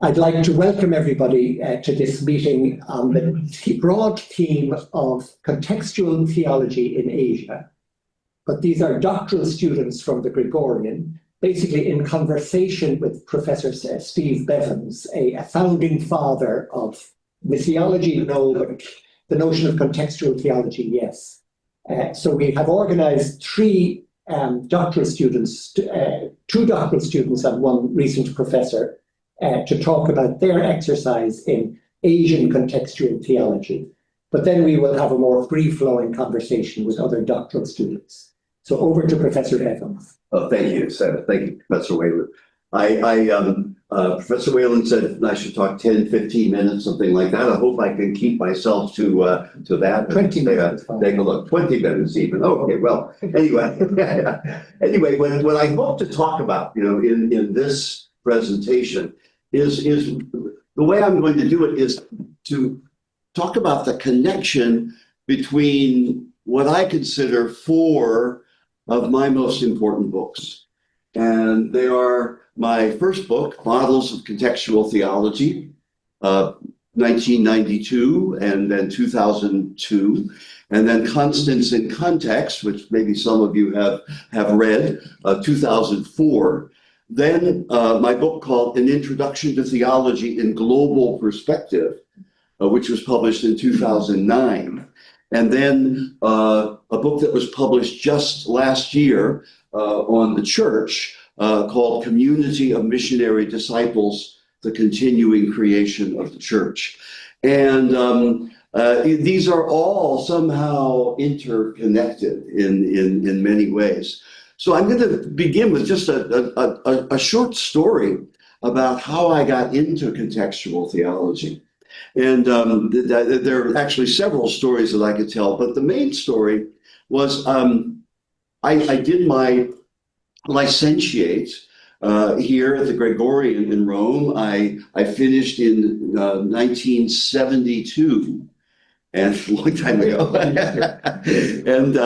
I'd like to welcome everybody to this meeting on the broad theme of contextual theology in Asia. But these are doctoral students from the Gregorian, basically in conversation with Professor Steve Bevans, a founding father of missiology, no, but the notion of contextual theology, yes. So we have organized three doctoral students, two doctoral students and one recent professor, to talk about their exercise in Asian contextual theology. But then we will have a more free-flowing conversation with other doctoral students. So over to Professor Evans. Oh, thank you, Sarah. Thank you, Professor Whalen. Professor Whalen said I should talk 10, 15 minutes, something like that. I hope I can keep myself to that. 20 minutes. Take a look. 20 minutes even. Oh, okay, well, anyway. Anyway, what I hope to talk about, in this presentation is the way I'm going to do it is to talk about the connection between what I consider four of my most important books. And they are my first book, Models of Contextual Theology, 1992, and then 2002, and then Constance in Context, which maybe some of you have read, 2004. Then my book called An Introduction to Theology in Global Perspective, which was published in 2009. And then a book that was published just last year on the church called Community of Missionary Disciples, The Continuing Creation of the Church. And these are all somehow interconnected in many ways. So I'm going to begin with just a short story about how I got into contextual theology. And there are actually several stories that I could tell, but the main story was I did my licentiate here at the Gregorian in Rome. I finished in 1972. And a long time ago. and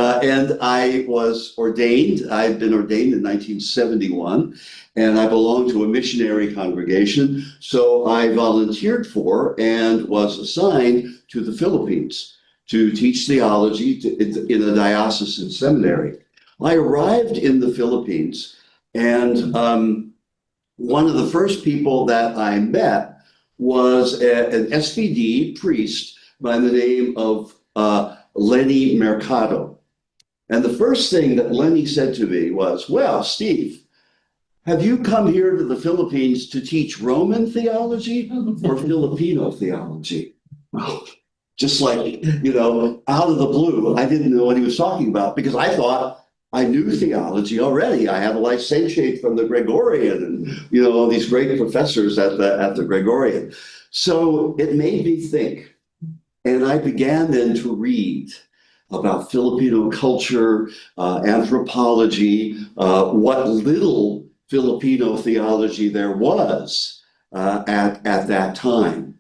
I was ordained. I'd been ordained in 1971, and I belonged to a missionary congregation. So I volunteered for and was assigned to the Philippines to teach theology in a diocesan seminary. I arrived in the Philippines, and one of the first people that I met was an SVD priest by the name of Lenny Mercado. And the first thing that Lenny said to me was, well, Steve, have you come here to the Philippines to teach Roman theology or Filipino theology? Well, just like, out of the blue, I didn't know what he was talking about because I thought I knew theology already. I had a licentiate from the Gregorian and, all these great professors at the Gregorian. So it made me think. And I began then to read about Filipino culture, anthropology, what little Filipino theology there was at that time.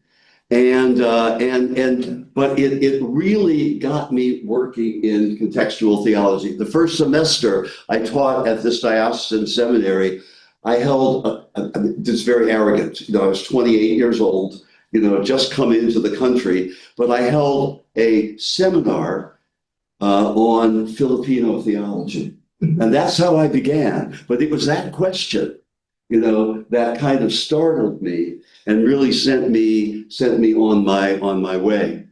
But it really got me working in contextual theology. The first semester I taught at this diocesan seminary, I held, this very arrogant, I was 28 years old, just come into the country, but I held a seminar on Filipino theology. And that's how I began. But it was that question, that kind of startled me and really sent me on my way.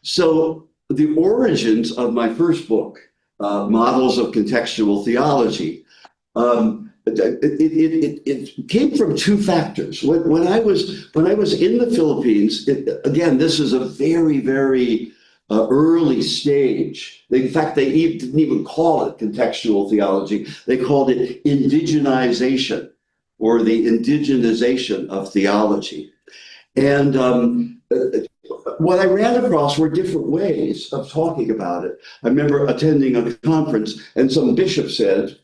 So the origins of my first book, Models of Contextual Theology, it came from two factors. When I was in the Philippines, again, this is a very, very early stage. In fact, they didn't even call it contextual theology. They called it indigenization, or the indigenization of theology. And what I ran across were different ways of talking about it. I remember attending a conference, and some bishop said,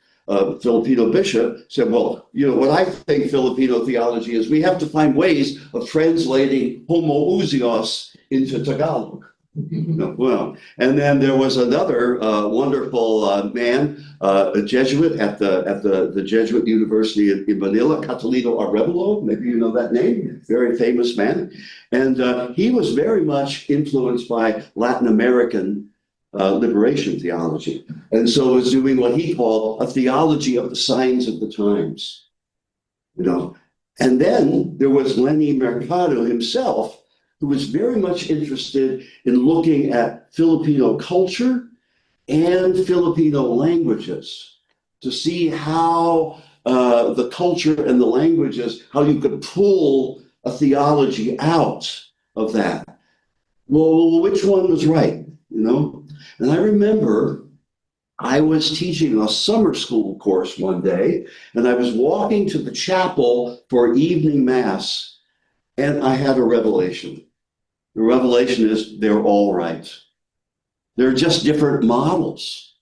Filipino bishop said, well, what I think Filipino theology is, we have to find ways of translating homoousios into Tagalog. No, well, and then there was another wonderful man, a Jesuit at the Jesuit University in Manila, Catalino Arevalo. Maybe you know that name, very famous man. And he was very much influenced by Latin American liberation theology. And so was doing what he called a theology of the signs of the times, you know. And then there was Lenny Mercado himself, who was very much interested in looking at Filipino culture and Filipino languages to see how the culture and the languages, how you could pull a theology out of that. Well, which one was right, you know? And I remember I was teaching a summer school course one day, and I was walking to the chapel for evening mass, and I had a revelation. The revelation is they're all right. They're just different models.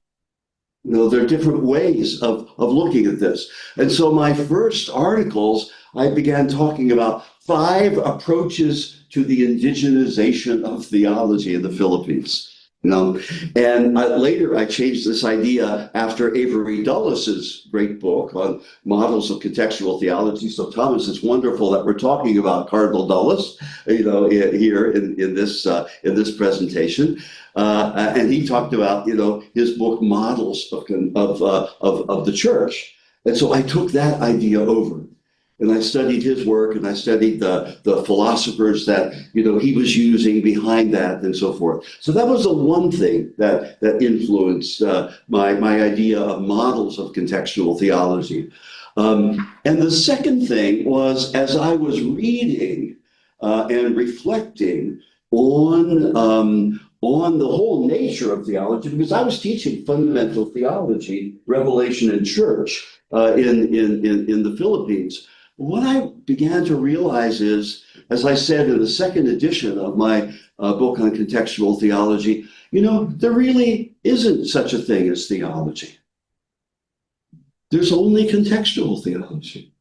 You know, they're different ways of looking at this. And so my first articles, I began talking about 5 approaches to the indigenization of theology in the Philippines. You know, and later I changed this idea after Avery Dulles's great book on models of contextual theology. So Thomas, it's wonderful that we're talking about Cardinal Dulles, you know, here in this presentation, and he talked about, you know, his book Models of the Church, and so I took that idea over. And I studied his work, and I studied the philosophers that, you know, he was using behind that, and so forth. So that was the one thing that influenced my idea of models of contextual theology. And the second thing was, as I was reading and reflecting on the whole nature of theology, because I was teaching fundamental theology, revelation and church in the Philippines. What I began to realize is, as I said in the second edition of my book on contextual theology, you know, there really isn't such a thing as theology. There's only contextual theology.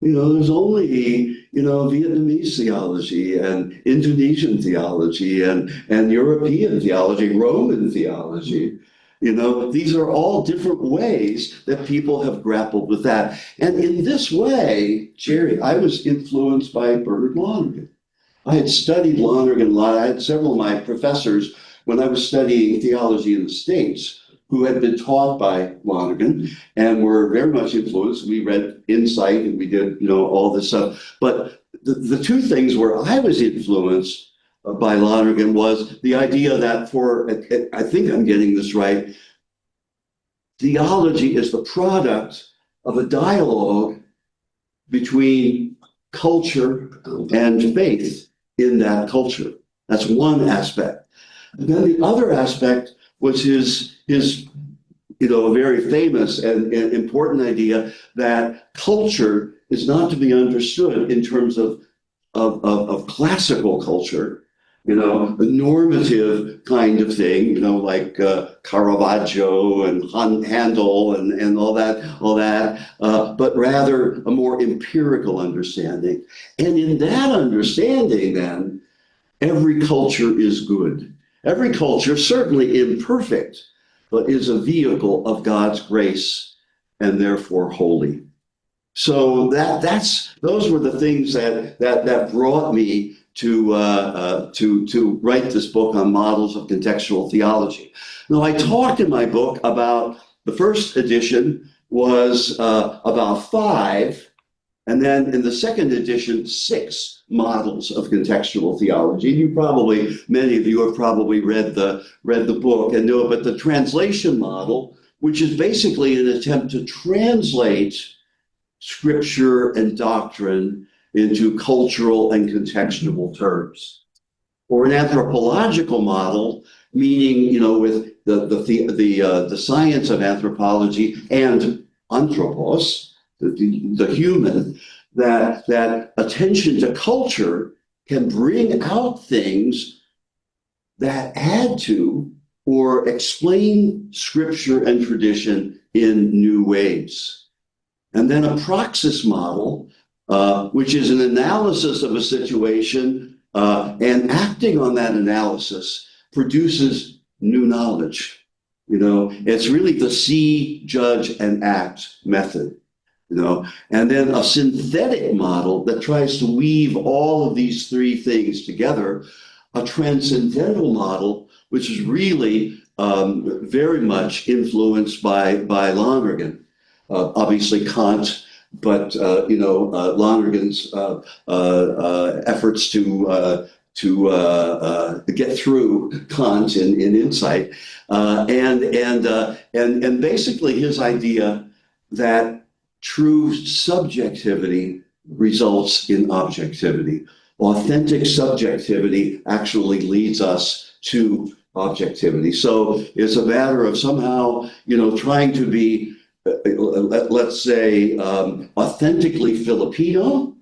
You know, there's only, you know, Vietnamese theology and Indonesian theology and European theology, Roman theology. You know, these are all different ways that people have grappled with that. And in this way, Jerry, I was influenced by Bernard Lonergan. I had studied Lonergan a lot. I had several of my professors when I was studying theology in the States who had been taught by Lonergan and were very much influenced. We read Insight and we did, you know, all this stuff. But the 2 things where I was influenced by Lonergan was the idea that I think I'm getting this right, theology is the product of a dialogue between culture and faith in that culture. That's one aspect. And then the other aspect was his you know, very famous and important idea that culture is not to be understood in terms of classical culture, you know, a normative kind of thing, you know, like Caravaggio and Handel and all that, but rather a more empirical understanding. And in that understanding, then, every culture is good. Every culture, certainly imperfect, but is a vehicle of God's grace and therefore holy. So those were the things that brought me to write this book on models of contextual theology. Now, I talked in my book about the first edition was about 5, and then in the second edition, 6 models of contextual theology. Many of you have probably read the book and know it, but the translation model, which is basically an attempt to translate scripture and doctrine into cultural and contextual terms, or an anthropological model, meaning, you know, with the science of anthropology and anthropos, the human, that attention to culture can bring out things that add to or explain scripture and tradition in new ways. And then a praxis model, which is an analysis of a situation And acting on that analysis produces new knowledge. It's really the see, judge, and act method. And then a synthetic model that tries to weave all of these three things together, a transcendental model, which is really very much influenced by Lonergan. Obviously Kant, but Lonergan's efforts to get through Kant in insight, and basically his idea that true subjectivity results in objectivity. Authentic subjectivity actually leads us to objectivity. So it's a matter of somehow, trying to be, let's say, authentically Filipino,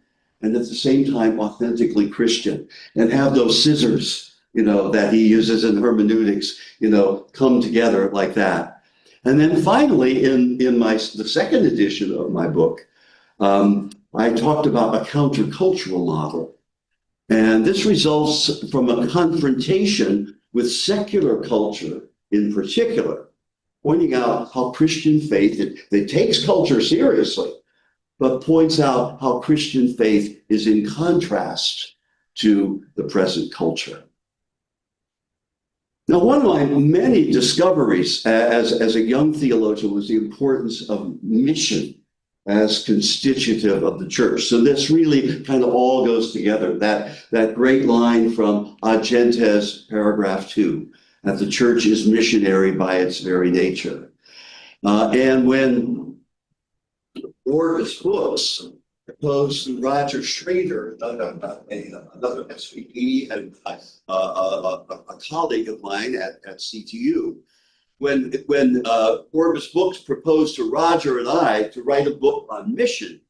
and at the same time authentically Christian, and have those scissors, that he uses in hermeneutics, come together like that. And then finally, in the second edition of my book, I talked about a countercultural model. And this results from a confrontation with secular culture in particular, pointing out how Christian faith, it takes culture seriously, but points out how Christian faith is in contrast to the present culture. Now, one of my many discoveries as a young theologian was the importance of mission as constitutive of the church. So this really kind of all goes together. That great line from Ad Gentes, paragraph 2, that the church is missionary by its very nature. And when Orbis Books proposed to Roger Schrader, another SVP and a colleague of mine at CTU, when Orbis Books proposed to Roger and I to write a book on mission,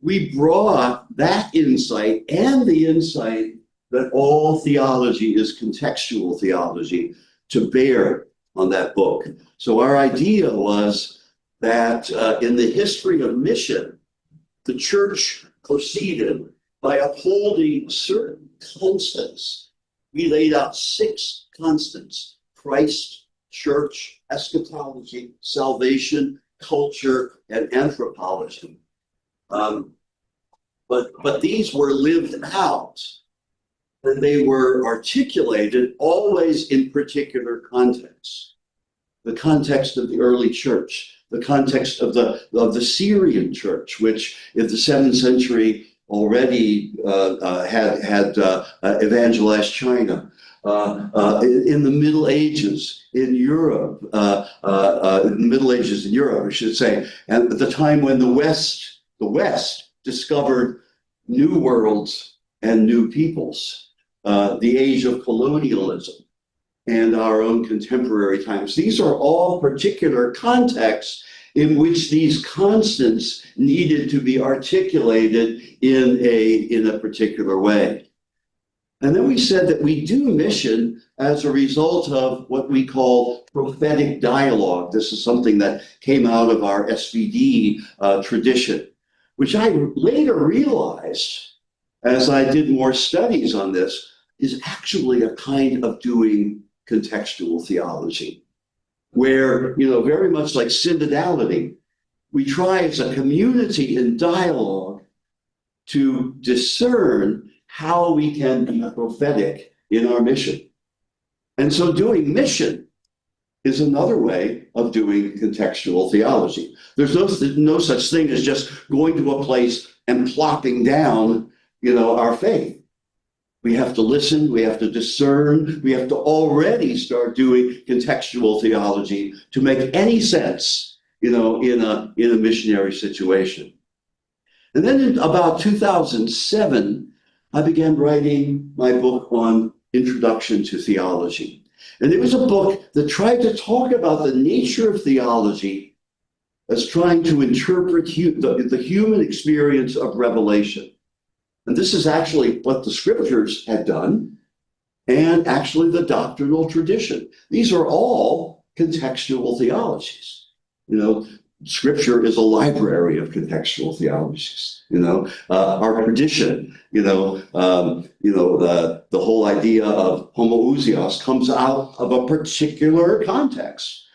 we brought that insight and the insight that all theology is contextual theology to bear on that book. So our idea was that in the history of mission, the church proceeded by upholding certain constants. We laid out 6 constants: Christ, church, eschatology, salvation, culture, and anthropology. But these were lived out, and they were articulated always in particular contexts. The context of the early church, the context of the Syrian church, which in the 7th century already had evangelized China. In the Middle Ages in Europe, I should say, and at the time when the West discovered new worlds and new peoples, the age of colonialism, and our own contemporary times. These are all particular contexts in which these constants needed to be articulated in a particular way. And then we said that we do mission as a result of what we call prophetic dialogue. This is something that came out of our SVD tradition, which I later realized, as I did more studies on this, is actually a kind of doing contextual theology, where, very much like synodality, we try as a community in dialogue to discern how we can be prophetic in our mission. And so doing mission is another way of doing contextual theology. There's no such thing as just going to a place and plopping down, our faith. We have to listen, we have to discern, we have to already start doing contextual theology to make any sense, in a missionary situation. And then in about 2007, I began writing my book on Introduction to Theology. And it was a book that tried to talk about the nature of theology as trying to interpret the human experience of revelation. And this is actually what the scriptures had done, and actually the doctrinal tradition. These are all contextual theologies. Scripture is a library of contextual theologies. Our tradition, the whole idea of homoousios comes out of a particular context.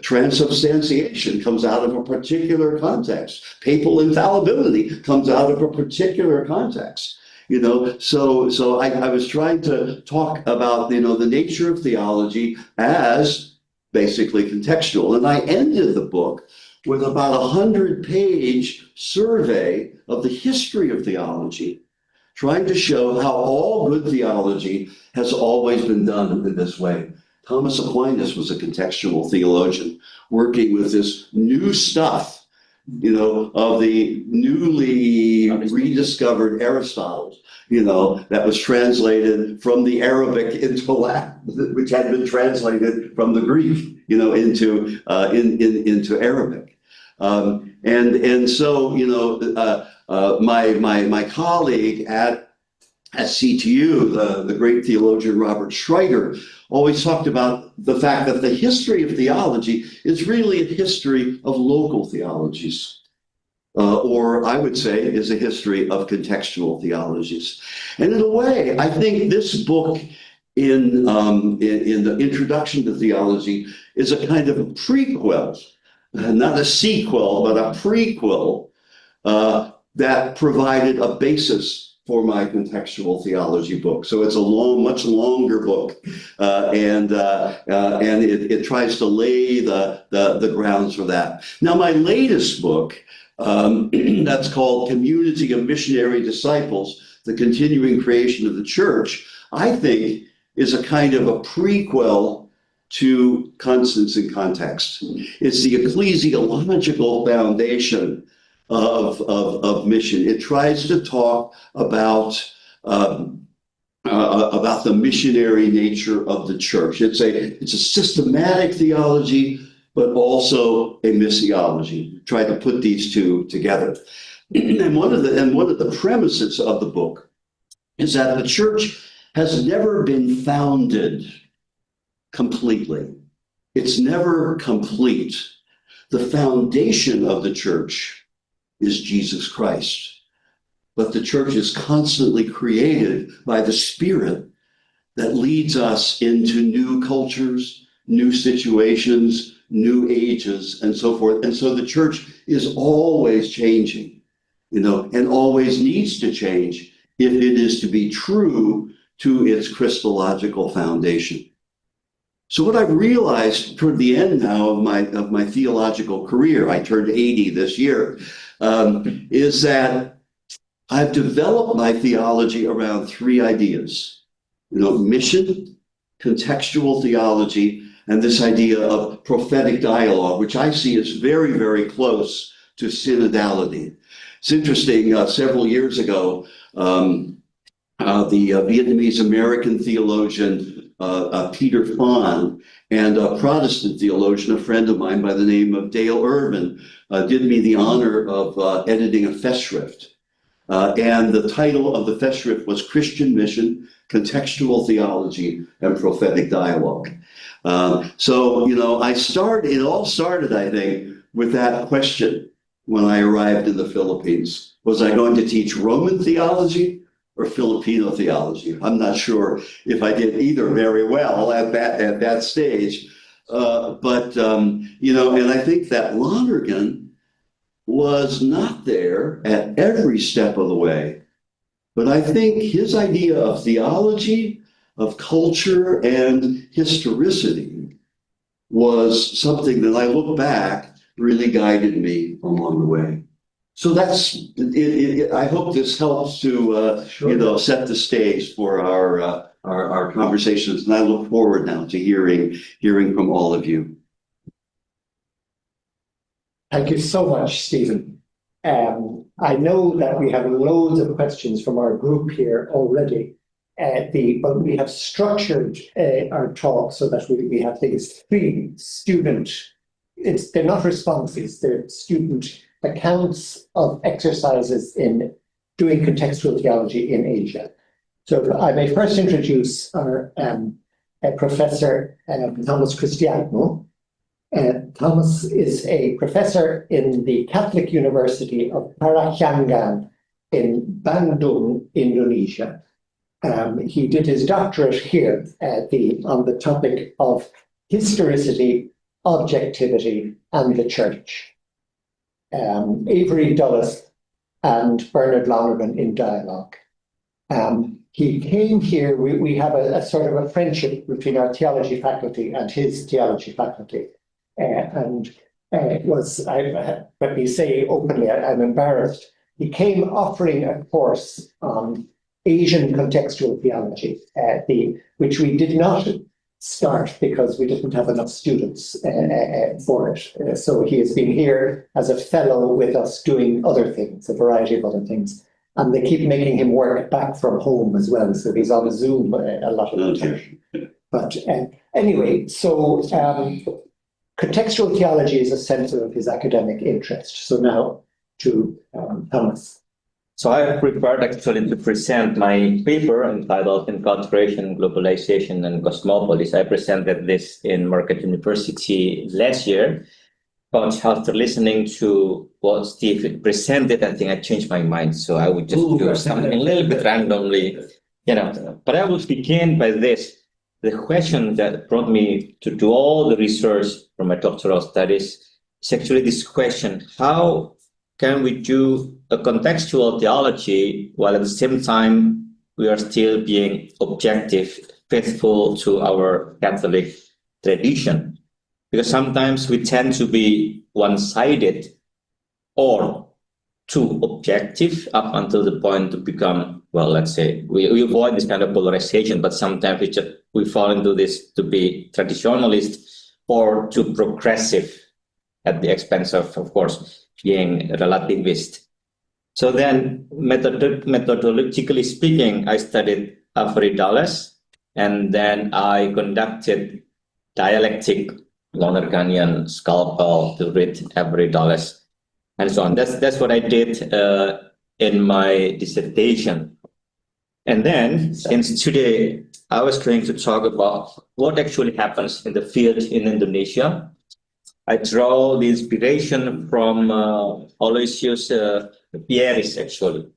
Transubstantiation comes out of a particular context. Papal infallibility comes out of a particular context. So I was trying to talk about, the nature of theology as basically contextual. And I ended the book with about a 100-page survey of the history of theology, trying to show how all good theology has always been done in this way. Thomas Aquinas was a contextual theologian working with this new stuff, of the newly rediscovered Aristotle, that was translated from the Arabic into Latin, which had been translated from the Greek, into Arabic. And so, my colleague at CTU, the great theologian Robert Schreiger, always talked about the fact that the history of theology is really a history of local theologies. Or I would say is a history of contextual theologies. And in a way, I think this book in the introduction to theology is a kind of a prequel, not a sequel, but a prequel that provided a basis for my contextual theology book. So it's a much longer book, and it tries to lay the grounds for that. Now, my latest book, that's called Community of Missionary Disciples, The Continuing Creation of the Church, I think is a kind of a prequel to Constance in Context. It's the ecclesiological foundation of mission. It tries to talk about the missionary nature of the church. It's a systematic theology, but also a missiology. Try to put these two together. And one of the premises of the book is that the church has never been founded completely. It's never complete. The foundation of the church is Jesus Christ. But the church is constantly created by the Spirit that leads us into new cultures, new situations, new ages, and so forth. And so the church is always changing, and always needs to change if it is to be true to its Christological foundation. So what I've realized toward the end now of my theological career, I turned 80 this year, is that I've developed my theology around three ideas: mission, contextual theology, and this idea of prophetic dialogue, which I see as very, very close to synodality. It's interesting, several years ago, the Vietnamese American theologian Peter Phan and a Protestant theologian, a friend of mine by the name of Dale Irvin, did me the honor of editing a Festschrift. And the title of the Festschrift was Christian Mission, Contextual Theology, and Prophetic Dialogue. So it all started, I think, with that question when I arrived in the Philippines. Was I going to teach Roman theology or Filipino theology? I'm not sure if I did either very well at that stage. But and I think that Lonergan was not there at every step of the way. But I think his idea of theology, of culture, and historicity was something that I look back really guided me along the way. So that's it. I hope this helps to Sure. set the stage for our conversations, and I look forward now to hearing from all of you. Thank you so much, Stephen. I know that we have loads of questions from our group here already, but we have structured our talk so that we have these three student. They're not responses; they're student accounts of exercises in doing contextual theology in Asia. So I may first introduce our Professor Thomas Cristiano, Thomas is a professor in the Catholic University of Parahyangan in Bandung, Indonesia. He did his doctorate here on the topic of historicity, objectivity, and the church. Avery Dulles and Bernard Lonergan in dialogue. He came here, we have a sort of a friendship between our theology faculty and his theology faculty. Let me say openly, I'm embarrassed. He came offering a course on Asian contextual theology, which we did not start because we didn't have enough students for it. So he has been here as a fellow with us doing other things, a variety of other things. And they keep making him work back from home as well. So he's on a Zoom a lot of the time. But anyway, so contextual theology is a center of his academic interest. So now to Thomas. So I have prepared actually to present my paper entitled Enculturation, Globalization, and Cosmopolis. I presented this in Marquette University last year. But after listening to what Steve presented, I think I changed my mind. So I would just do something a little bit randomly, But I will begin by this. The question that brought me to do all the research for my doctoral studies is actually this question: how can we do a contextual theology while at the same time we are still being objective, faithful to our Catholic tradition? Because sometimes we tend to be one-sided or too objective up until the point to become, well, let's say, we avoid this kind of polarization, but sometimes we fall into this to be traditionalist or too progressive at the expense of course, being relativist. So then, methodologically speaking, I studied Avery Dulles, and then I conducted dialectic Lonerganian scalpel to read Avery Dulles, and so on. That's what I did in my dissertation. And then, since today, I was going to talk about what actually happens in the field in Indonesia. I draw the inspiration from Aloysius Pieris, actually.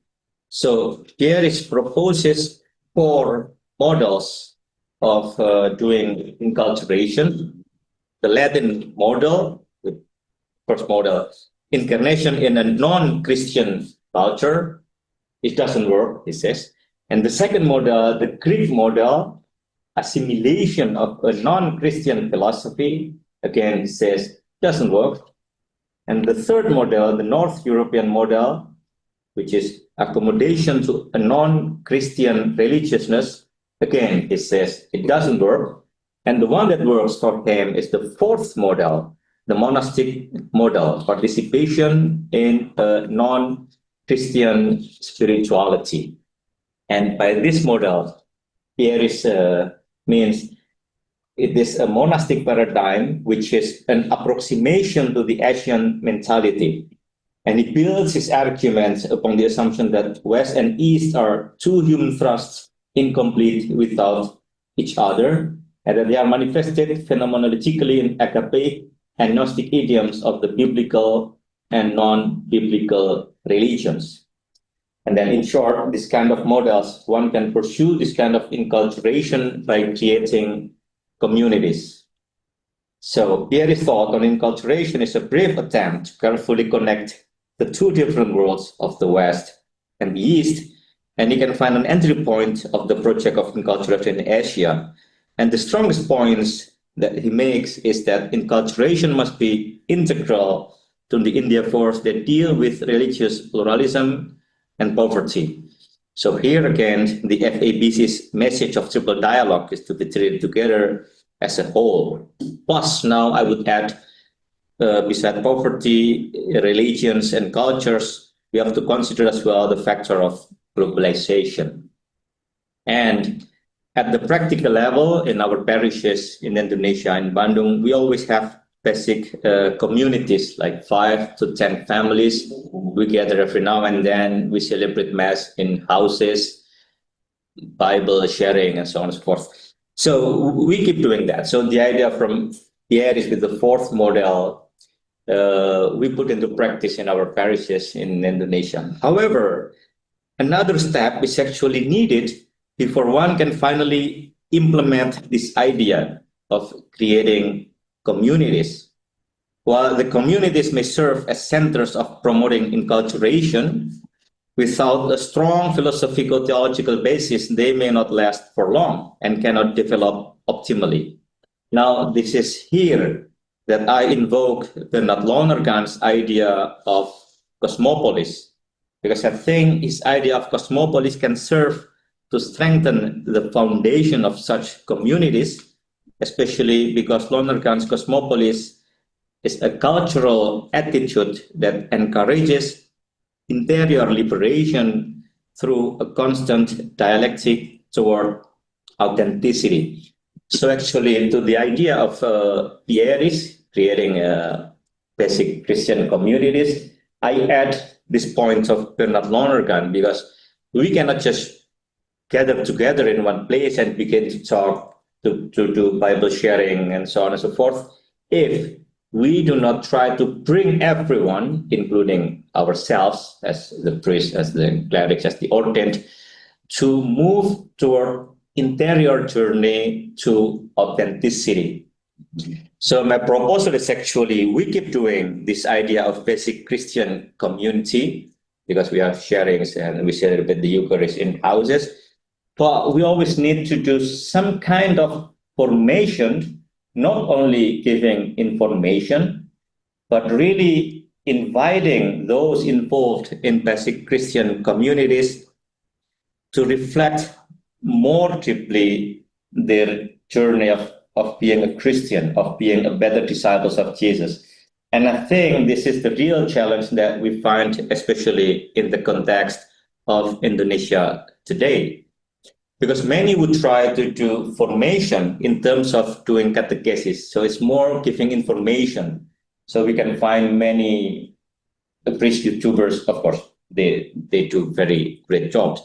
So Pieris proposes 4 models of doing enculturation. The Latin model, the first model, incarnation in a non-Christian culture. It doesn't work, he says. And the second model, the Greek model, assimilation of a non-Christian philosophy, again, he says, doesn't work. And the third model, the North European model, which is accommodation to a non-Christian religiousness, again, he says, it doesn't work. And the one that works for him is the fourth model, the monastic model, participation in a non-Christian spirituality. And by this model, Pieris means it is a monastic paradigm, which is an approximation to the Asian mentality. And he builds his arguments upon the assumption that West and East are two human thrusts incomplete without each other, and that they are manifested phenomenologically in agape and Gnostic idioms of the biblical and non-biblical religions. And then in short, this kind of models, one can pursue this kind of enculturation by creating communities. So Pieris' thought on enculturation is a brief attempt to carefully connect the two different worlds of the West and the East, and you can find an entry point of the project of enculturation in Asia. And the strongest points that he makes is that enculturation must be integral to the India force that deal with religious pluralism and poverty. So here again, the FABC's message of triple dialogue is to be treated together as a whole. Plus, now I would add, beside poverty, religions, and cultures, we have to consider as well the factor of globalization. And at the practical level, in our parishes in Indonesia, in Bandung, we always have basic communities, like 5 to 10 families. We gather every now and then. We celebrate Mass in houses, Bible sharing, and so on and so forth. So we keep doing that. So the idea from Pieris with the fourth model, we put into practice in our parishes in Indonesia. However, another step is actually needed before one can finally implement this idea of creating communities. While the communities may serve as centers of promoting enculturation, without a strong philosophical theological basis, they may not last for long and cannot develop optimally. Now, this is here that I invoke Bernard Lonergan's idea of cosmopolis, because I think his idea of cosmopolis can serve to strengthen the foundation of such communities, especially because Lonergan's cosmopolis is a cultural attitude that encourages interior liberation through a constant dialectic toward authenticity. So actually, to the idea of Pieris creating basic Christian communities, I add this point of Bernard Lonergan, because we cannot just gather together in one place and begin to talk, to do Bible sharing and so on and so forth, if we do not try to bring everyone, including ourselves as the priests, as the clerics, as the ordained, to move toward interior journey to authenticity. So my proposal is actually, we keep doing this idea of basic Christian community, because we have sharings and we celebrate the Eucharist in houses, but we always need to do some kind of formation, not only giving information, but really inviting those involved in basic Christian communities to reflect more deeply their journey of being a Christian, of being a better disciples of Jesus. And I think this is the real challenge that we find, especially in the context of Indonesia today. Because many would try to do formation in terms of doing catechesis. So it's more giving information. So we can find many priest YouTubers, of course, they do very great jobs.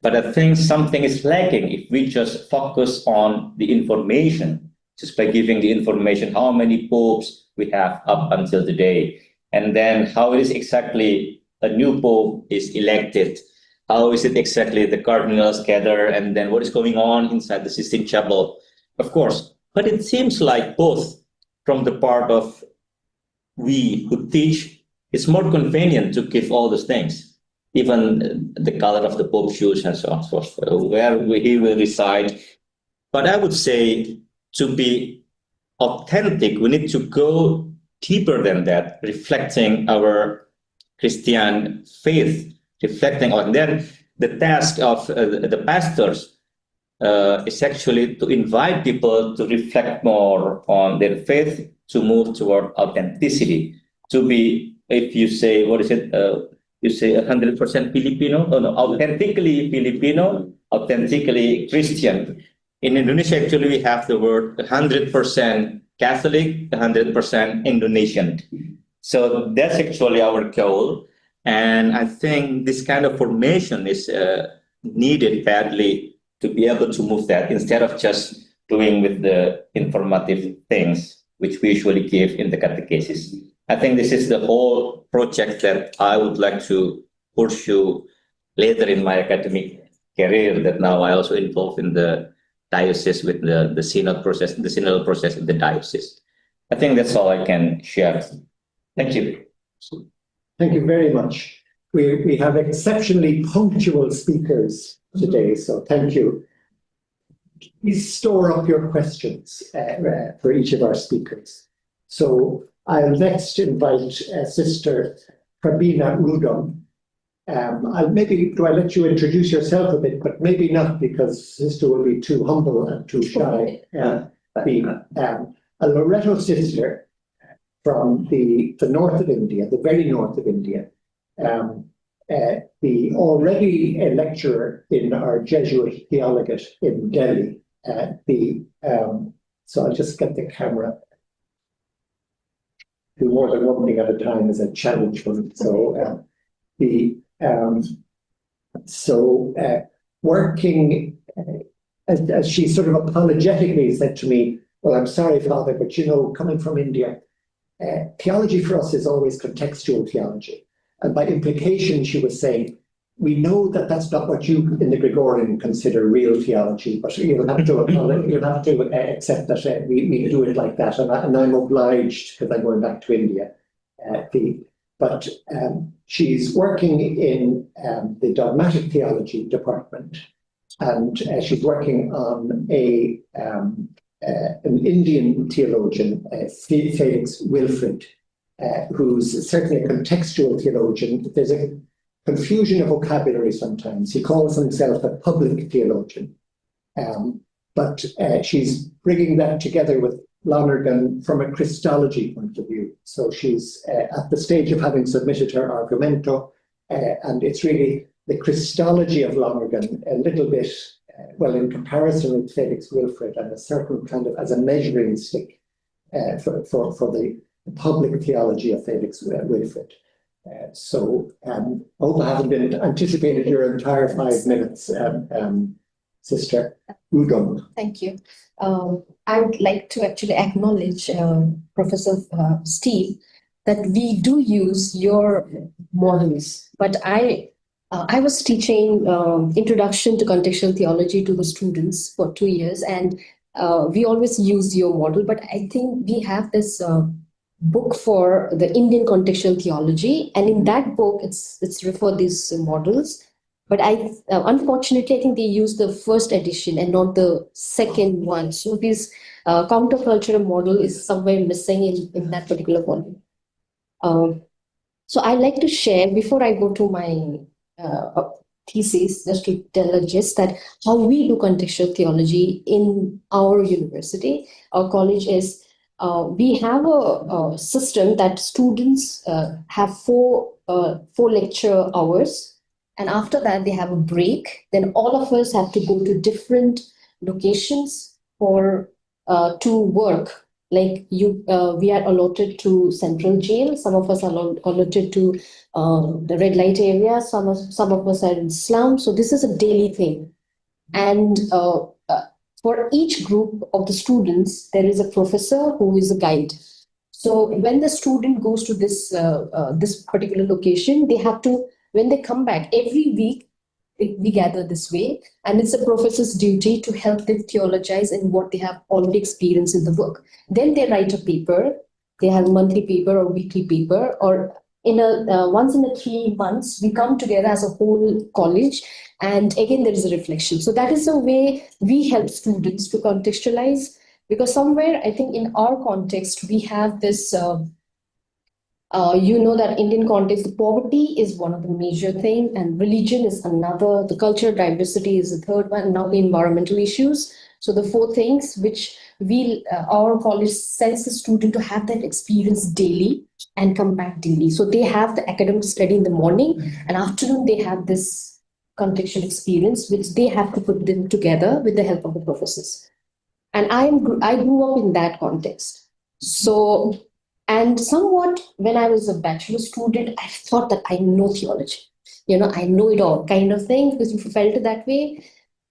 But I think something is lacking if we just focus on the information, just by giving the information, how many popes we have up until today, and then how it is exactly a new pope is elected. How is it exactly the cardinals gather, and then what is going on inside the Sistine Chapel? Of course, but it seems like both from the part of we who teach, it's more convenient to give all those things, even the color of the Pope's shoes and so on, so forth, where he will reside. But I would say, to be authentic, we need to go deeper than that, reflecting our Christian faith, reflecting on. Then the task of the pastors is actually to invite people to reflect more on their faith, to move toward authenticity, to be, if you say, what is it? You say 100% Filipino? Oh, no, authentically Filipino, authentically Christian. In Indonesia, actually, we have the word 100% Catholic, 100% Indonesian. So that's actually our goal. And I think this kind of formation is needed badly to be able to move that, instead of just doing with the informative things, which we usually give in the catechesis. I think this is the whole project that I would like to pursue later in my academic career, that now I also involved in the diocese with the synod process, the synodal process in the diocese. I think that's all I can share. Thank you. Thank you very much. We have exceptionally punctual speakers today, so thank you. Please store up your questions for each of our speakers. So I'll next invite Sister Fabina Rudom. I'll let you introduce yourself a bit, but maybe not, because Sister will be too humble and too shy. A Loreto sister from the north of India, the very north of India, already a lecturer in our Jesuit theologate in Delhi. So I'll just get the camera. Do more than one thing at a time is a challenge for me. Working, as she sort of apologetically said to me, Well, I'm sorry, Father, but you know, coming from India, theology for us is always contextual theology. And by implication, she was saying, we know that that's not what you in the Gregorian consider real theology, but you'll have to accept that we do it like that. And I'm obliged because I'm going back to India. But she's working in the dogmatic theology department, and she's working on an Indian theologian, Felix Wilfrid, who's certainly a contextual theologian. There's a confusion of vocabulary sometimes. He calls himself a public theologian. But she's bringing that together with Lonergan from a Christology point of view. So she's at the stage of having submitted her argumento, and it's really the Christology of Lonergan, a little bit, well, in comparison with Felix Wilfrid, and a certain kind of as a measuring stick for the public theology of Felix Wilfrid. So I hope I haven't been anticipated your entire 5 minutes, Sister Udom. Thank you. I would like to actually acknowledge Professor Steve that we do use your models, but I was teaching Introduction to Contextual Theology to the students for 2 years, and we always use your model, but I think we have this book for the Indian contextual theology, and in that book it's referred these models. But unfortunately, I think they use the first edition and not the second one. So this countercultural model is somewhere missing in that particular volume. So I'd like to share, before I go to my thesis, just to tell a gist that how we do contextual theology in our university, our college is, we have a system that students have four lecture hours. And after that, they have a break. Then all of us have to go to different locations for to work. Like we are allotted to Central Jail. Some of us are allotted to the red light area. Some of us are in slum. So this is a daily thing. And for each group of the students, there is a professor who is a guide. So when the student goes to this this particular location, they have to. When they come back, every week we gather this way, and it's a professor's duty to help them theologize in what they have already experienced in the book. Then they write a paper. They have a monthly paper or weekly paper, or in once in 3 months, we come together as a whole college, and again there is a reflection. So that is the way we help students to contextualize, because somewhere I think in our context we have this. You know that Indian context, the poverty is one of the major things, and religion is another. The cultural diversity is the third one. Now the environmental issues. So the 4 things which our college sends the student to have that experience daily and come back daily. So they have the academic study in the morning, and afternoon they have this contextual experience which they have to put them together with the help of the professors. And I grew up in that context. So. And somewhat, when I was a bachelor student, I thought that I know theology. You know, I know it all kind of thing, because you felt it that way.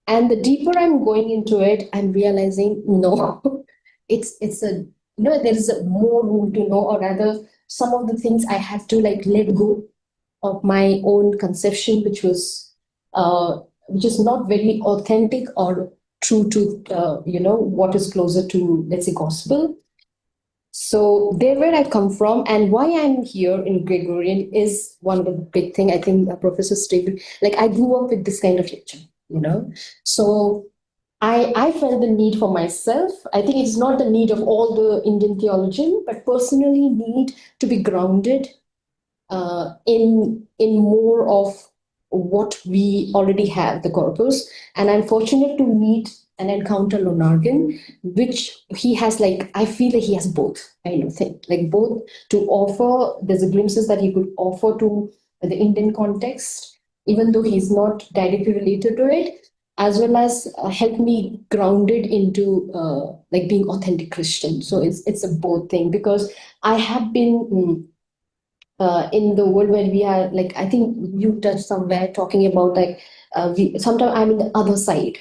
And the deeper I'm going into it, I'm realizing, no, it's a, there is a more room to know, or rather some of the things I have to like let go of my own conception, which is not very authentic or true to, what is closer to, let's say, gospel. So there where I come from, and why I'm here in Gregorian is one of the big thing. I think Professor Steve, like I grew up with this kind of lecture, So I felt the need for myself. I think it's not the need of all the Indian theologian, but personally need to be grounded in more of what we already have, the corpus. And I'm fortunate to meet and encounter Lonergan, which he has I feel that he has both kind of thing, like both to offer. There's a glimpses that he could offer to the Indian context, even though he's not directly related to it, as well as help me grounded into being authentic Christian. So it's a both thing, because I have been in the world where we are, I think you touched somewhere talking about sometimes I'm in the other side.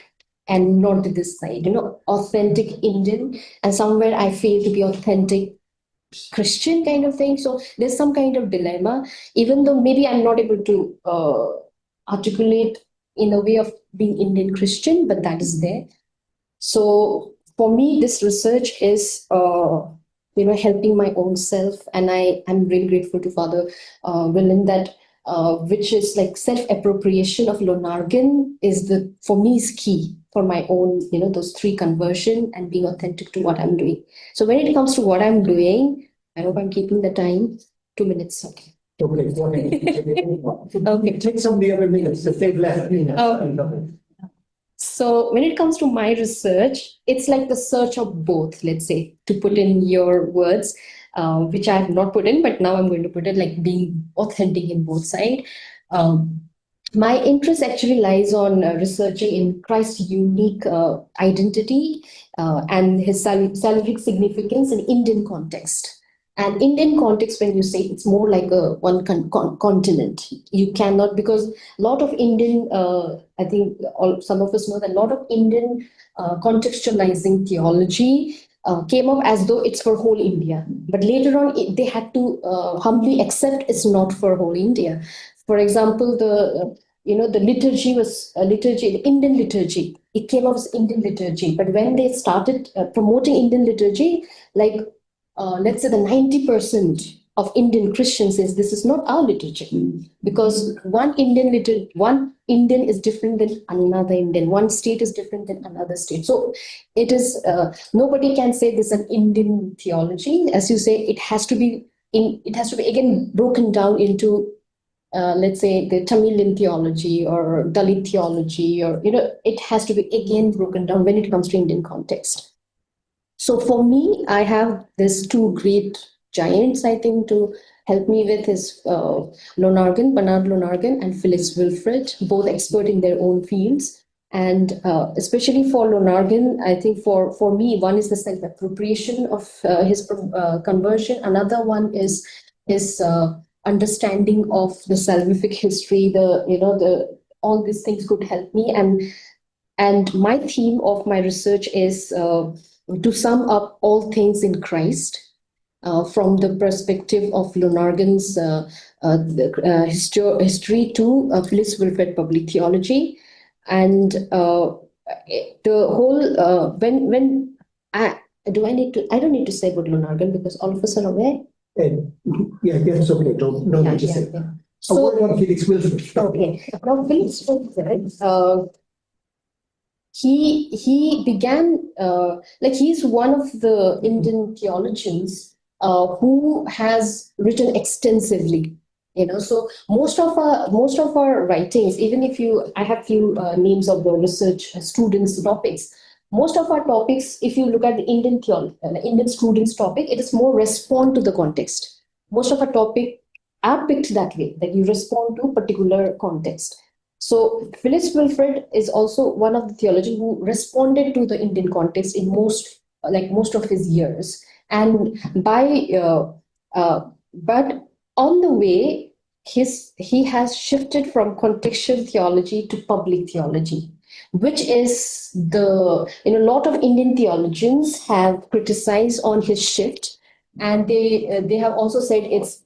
and not this side, authentic Indian, and somewhere I feel to be authentic Christian kind of thing. So there's some kind of dilemma, even though maybe I'm not able to articulate in a way of being Indian Christian, but that is there. So for me, this research is, helping my own self, and I'm really grateful to Father Willem that, which is like self-appropriation of Lonergan for me is key for my own, those three conversion and being authentic to what I'm doing. So when it comes to what I'm doing, I hope I'm keeping the time. 2 minutes, okay. Okay, take some of the other minutes if they've left me. So when it comes to my research, it's like the search of both, let's say, to put in your words, which I have not put in, but now I'm going to put it like being authentic in both sides. My interest actually lies on researching in Christ's unique identity and his salvific significance in Indian context. And Indian context, when you say it's more like a one continent, you cannot, because a lot of Indian, I think some of us know that a lot of Indian contextualizing theology came up as though it's for whole India. But later on, they had to humbly accept it's not for whole India. For example, the liturgy was liturgy, the Indian liturgy. It came up as Indian liturgy. But when they started promoting Indian liturgy, like let's say the 90% of Indian Christians says this is not our liturgy, because one Indian is different than another Indian. One state is different than another state. So it is nobody can say this is an Indian theology. As you say, it has to be again broken down into let's say the Tamilian theology or Dalit theology, or it has to be again broken down when it comes to Indian context. So for me, I have these two great giants, I think, to help me with is Lonergan, Bernard Lonergan, and Phyllis Wilfred, both expert in their own fields. And especially for Lonergan, I think for me, one is the self-appropriation of his conversion. Another one is his understanding of the salvific history. All these things could help me. And my theme of my research is to sum up all things in Christ from the perspective of Lonergan's history to Phyllis Wilfred public theology. And the whole, I don't need to say about Lonergan because all of us are aware. Yeah, that's okay. No need to say. Yeah. So, word on Felix Wilfred. Okay. Now, Felix Wilfred, he began he's one of the Indian theologians who has written extensively. So most of our writings, even if I have few names of the research students' topics. Most of our topics, if you look at the Indian students' topic, it is more respond to the context. Most of our topic are picked that way, that you respond to particular context. So Phyllis Wilfred is also one of the theologians who responded to the Indian context in most of his years. And but on the way, he has shifted from contextual theology to public theology, which is a lot of Indian theologians have criticized on his shift, and they have also said it's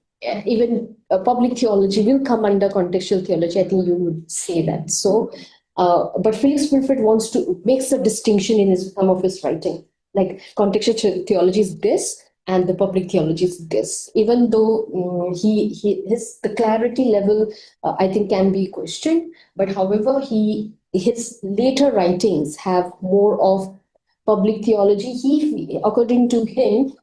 even public theology will come under contextual theology. I think you would say that. So, but Felix Wilfred wants to makes a distinction in some of his writing, like contextual theology is this, and the public theology is this. Even though the clarity level, I think, can be questioned, but however, his later writings have more of public theology. According to him,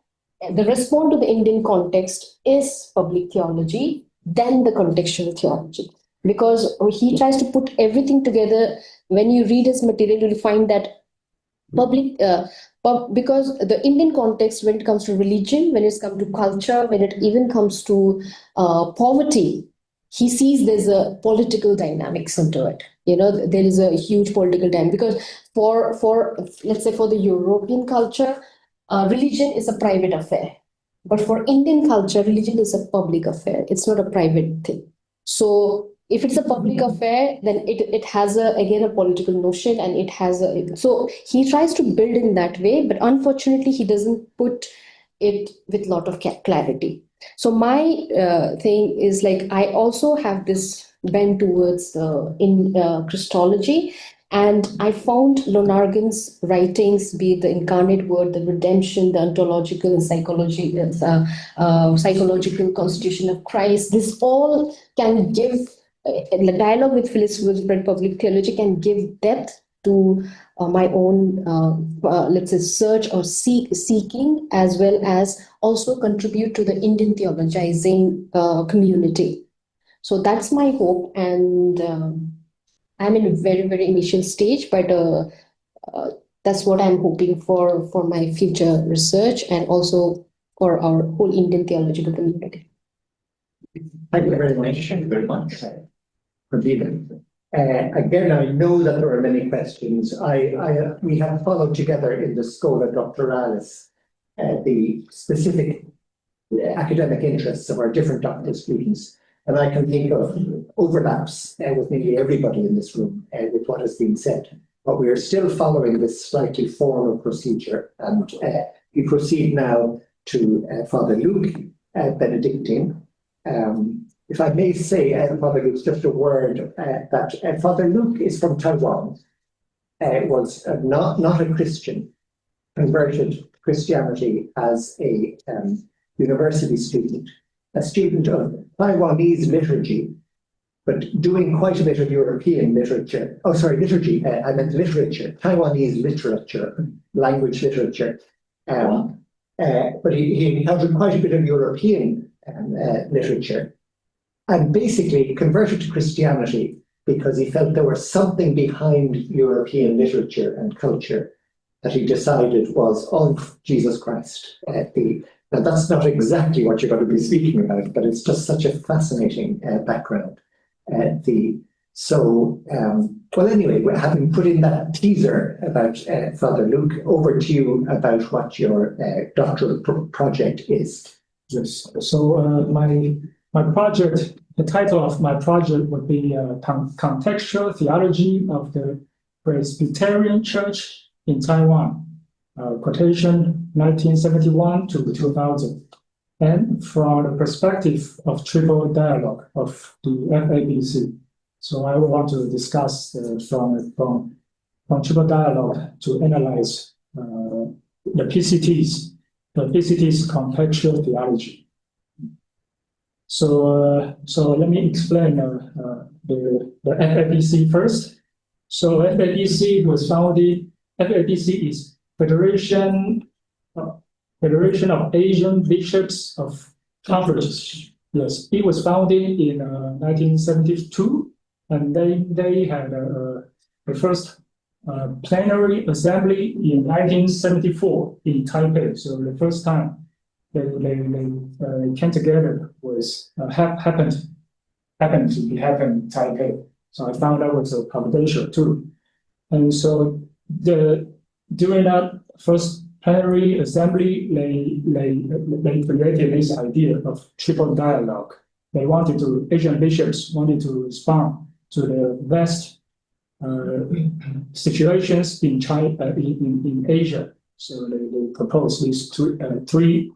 the response to the Indian context is public theology, then the contextual theology. Because he tries to put everything together. When you read his material, you'll find that because the Indian context, when it comes to religion, when it comes to culture, when it even comes to poverty, he sees there's a political dynamics into it. There is a huge political dynamic, because for let's say for the European culture, religion is a private affair. But for Indian culture, religion is a public affair. It's not a private thing. So if it's a public affair, then it has again a political notion, and it has so he tries to build in that way, but unfortunately he doesn't put it with lot of clarity. So my thing is like, I also have this bent towards in Christology, and I found Lonergan's writings, be it the incarnate word, the redemption, the ontological and psychological constitution of Christ, this all can give the dialogue with Phyllis Woodspread public theology can give depth to my own, let's say, search or seeking, as well as also contribute to the Indian theologizing community. So that's my hope, and I'm in a very, very initial stage, but that's what I'm hoping for my future research, and also for our whole Indian theological community. Thank you very much. Thank you very much. Again, I know that there are many questions. We have followed together in the Schola Doctoralis the specific academic interests of our different doctoral students, and I can think of overlaps with nearly everybody in this room with what has been said. But we are still following this slightly formal procedure, and we proceed now to Father Luke Benedictine. If I may say, Father Luke, just a word that Father Luke is from Taiwan, was not a Christian, converted to Christianity as a university student, a student of Taiwanese liturgy, but doing quite a bit of European literature. Oh, sorry, liturgy. I meant literature, Taiwanese literature, language literature. But he encountered quite a bit of European literature, and basically converted to Christianity because he felt there was something behind European literature and culture that he decided was of Jesus Christ. Now, that's not exactly what you're going to be speaking about, but it's just such a fascinating background. Well, anyway, having put in that teaser about Father Luke, over to you about what your doctoral project is. Yes. So my project, the title of my project would be Contextual Theology of the Presbyterian Church in Taiwan, quotation 1971 to 2000, and from the perspective of triple dialogue of the FABC. So I want to discuss from triple dialogue to analyze the PCT's contextual theology. So let me explain the FABC first. So FABC was founded. FABC is Federation of Asian Bishops of Conference. Yes, it was founded in 1972, and they had the first plenary assembly in 1974 in Taipei. So the first time they came together was happened to be happening in Taipei. So I found that was confidential too. And so during that first plenary assembly, they created this idea of triple dialogue. Asian bishops wanted to respond to the vast situations in China, in Asia. So they proposed these three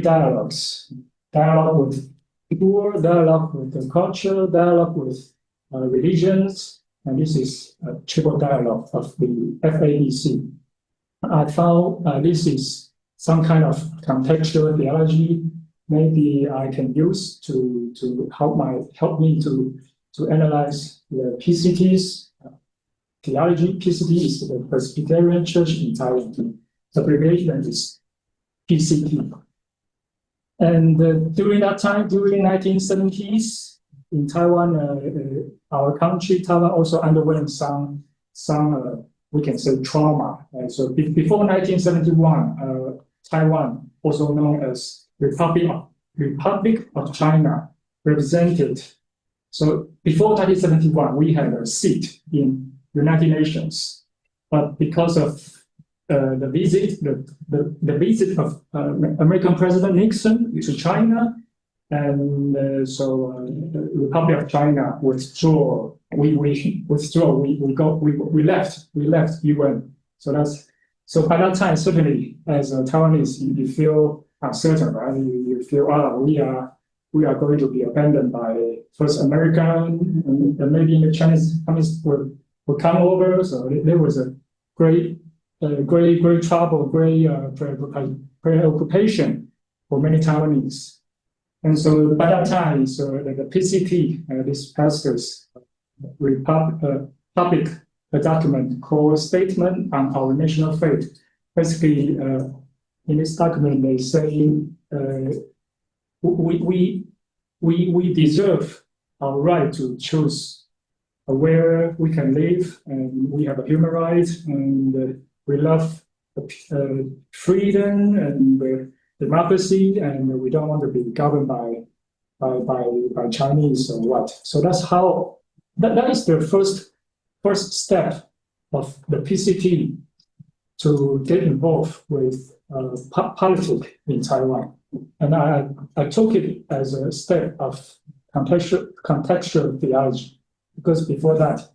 dialogues: dialogue with people, dialogue with the culture, dialogue with religions, and this is a triple dialogue of the FABC. I found this is some kind of contextual theology. Maybe I can use to help me to analyze the PCT's theology. PCT is the Presbyterian Church in Taiwan. The abbreviation is PCT. And during that time, during 1970s, in Taiwan, our country, Taiwan, also underwent some we can say trauma. So before 1971, Taiwan, also known as Republic of China, represented. So before 1971, we had a seat in United Nations, but because of the visit of American President Nixon to China, And the Republic of China withdraw. We withdraw. We left UN. So by that time, certainly as a Taiwanese, you feel uncertain, right? You feel we are going to be abandoned by first American, and maybe the Chinese communists will come over. So there was a great trouble, great preoccupation for many Taiwanese. And so by that time, so the PCT, this pastors, public a document called Statement on Our National Faith. Basically, in this document, they say we deserve our right to choose where we can live, and we have a human right, and we love freedom and democracy, and we don't want to be governed by Chinese or what. So that's how that is the first step of the PCT to get involved with politics in Taiwan. And I took it as a step of contextual theology, because before that,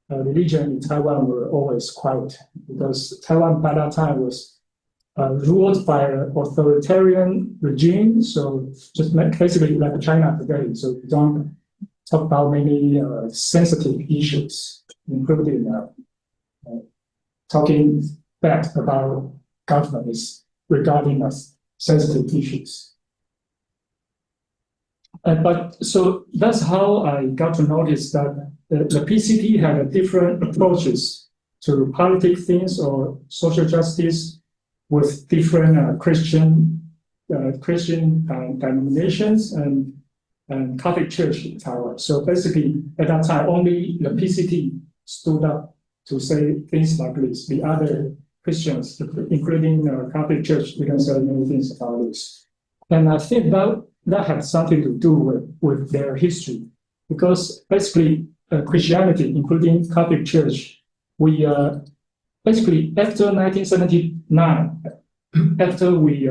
religion in Taiwan were always quiet, because Taiwan by that time was ruled by an authoritarian regime, so just basically like China today. So we don't talk about many sensitive issues, including talking bad about governments regarding us sensitive issues. But so that's how I got to notice that the PCT had different approaches to politic things or social justice with different Christian denominations and Catholic Church in Taiwan. So basically, at that time, only the PCT stood up to say things like this. The other Christians, including Catholic Church, didn't say many things about this. And I think that had something to do with their history, because basically Christianity, including Catholic Church, we basically after 1979, after we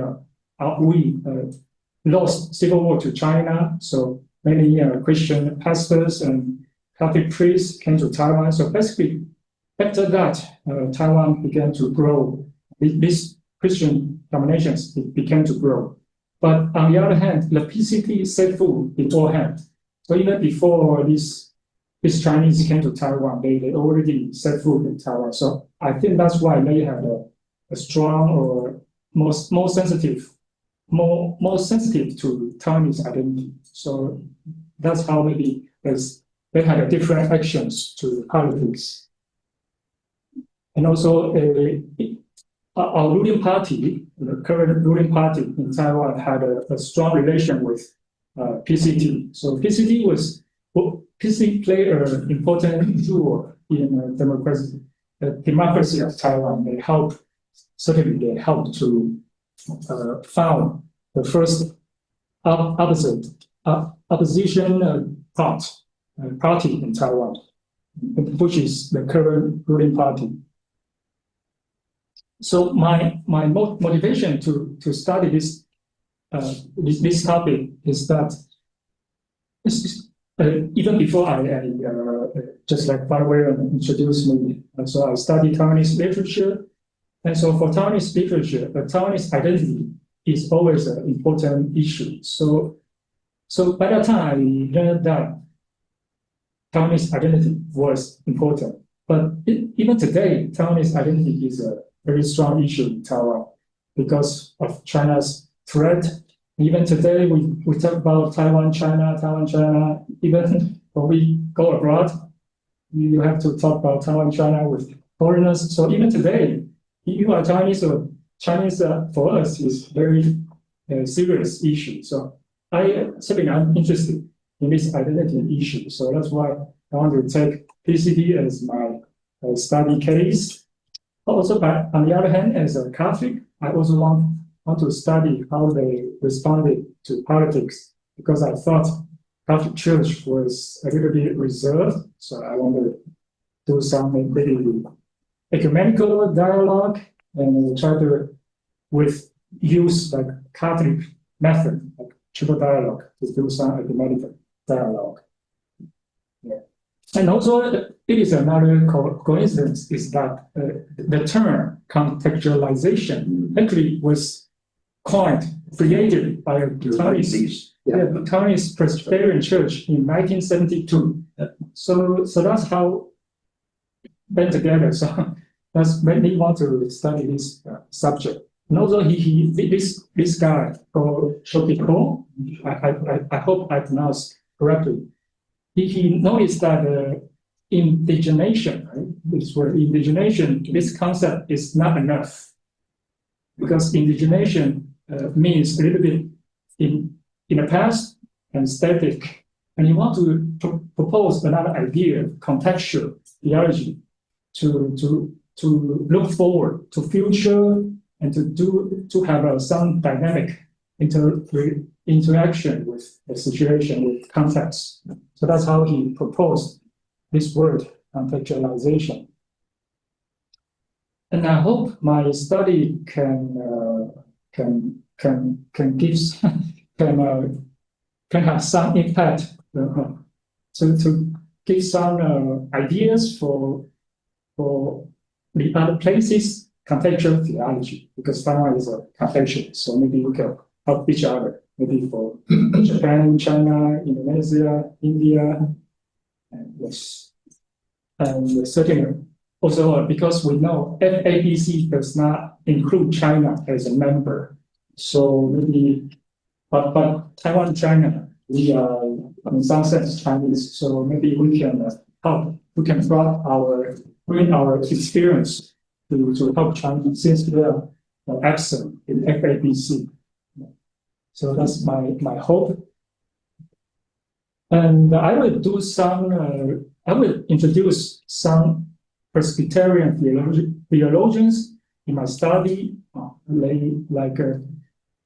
lost civil war to China, so many Christian pastors and Catholic priests came to Taiwan. So basically, after that, Taiwan began to grow. These Christian dominations began to grow. But on the other hand, the PCT set foot beforehand. So even before these Chinese came to Taiwan, they already set foot in Taiwan. So I think that's why they have a strong or more sensitive to Taiwanese identity. So that's how maybe they had different actions to politics. And also our ruling party, the current ruling party in Taiwan, had a strong relation with PCT. So PCT played an important role in democracy of Taiwan. They helped to found the first opposition party in Taiwan, which is the current ruling party. So my motivation to study this topic is that even before I just like Barbara introduced me, so I studied Taiwanese literature. And so for Taiwanese literature, the Taiwanese identity is always an important issue. So by that time, I learned that Taiwanese identity was important. But even today, Taiwanese identity is a very strong issue in Taiwan because of China's threat. Even today, we talk about Taiwan, China. Even when we go abroad, you have to talk about Taiwan, China with foreigners. So even today, if you are Chinese, or Chinese for us is very serious issue. So I'm interested in this identity issue. So that's why I want to take PCT as my study case. Also, on the other hand, as a Catholic, I also want to study how they responded to politics, because I thought Catholic Church was a little bit reserved. So I want to do some maybe ecumenical dialogue and try to use like Catholic method, like triple dialogue, to do some academic dialogue. Yeah. And also, it is another coincidence is that the term contextualization actually was created by a Taiwanese Presbyterian Church in 1972. So that's how went together. So that's when he want to study this subject. And also this guy called Shokiko, I hope I pronounced correctly. He noticed that indigenation, right? This word indigenation, this concept is not enough, because indigenation means a little bit in the past and static, and you want to propose another idea, contextual theology, to look forward to future and to have some dynamic interaction with the situation, with context. So that's how he proposed this word, contextualization. And I hope my study can give can have some impact to give some ideas for the other places contextual theology, because Taiwan is a contextual, so maybe we can help each other, maybe for Japan, China, Indonesia, India, and yes, and certainly also because we know FABC does not include China as a member, so maybe, but Taiwan, China, we are in some sense Chinese, so maybe we can help, we can bring our experience to help China, since they are absent in FABC. So that's my hope. And I will do some, I will introduce some Presbyterian theologians in my study, like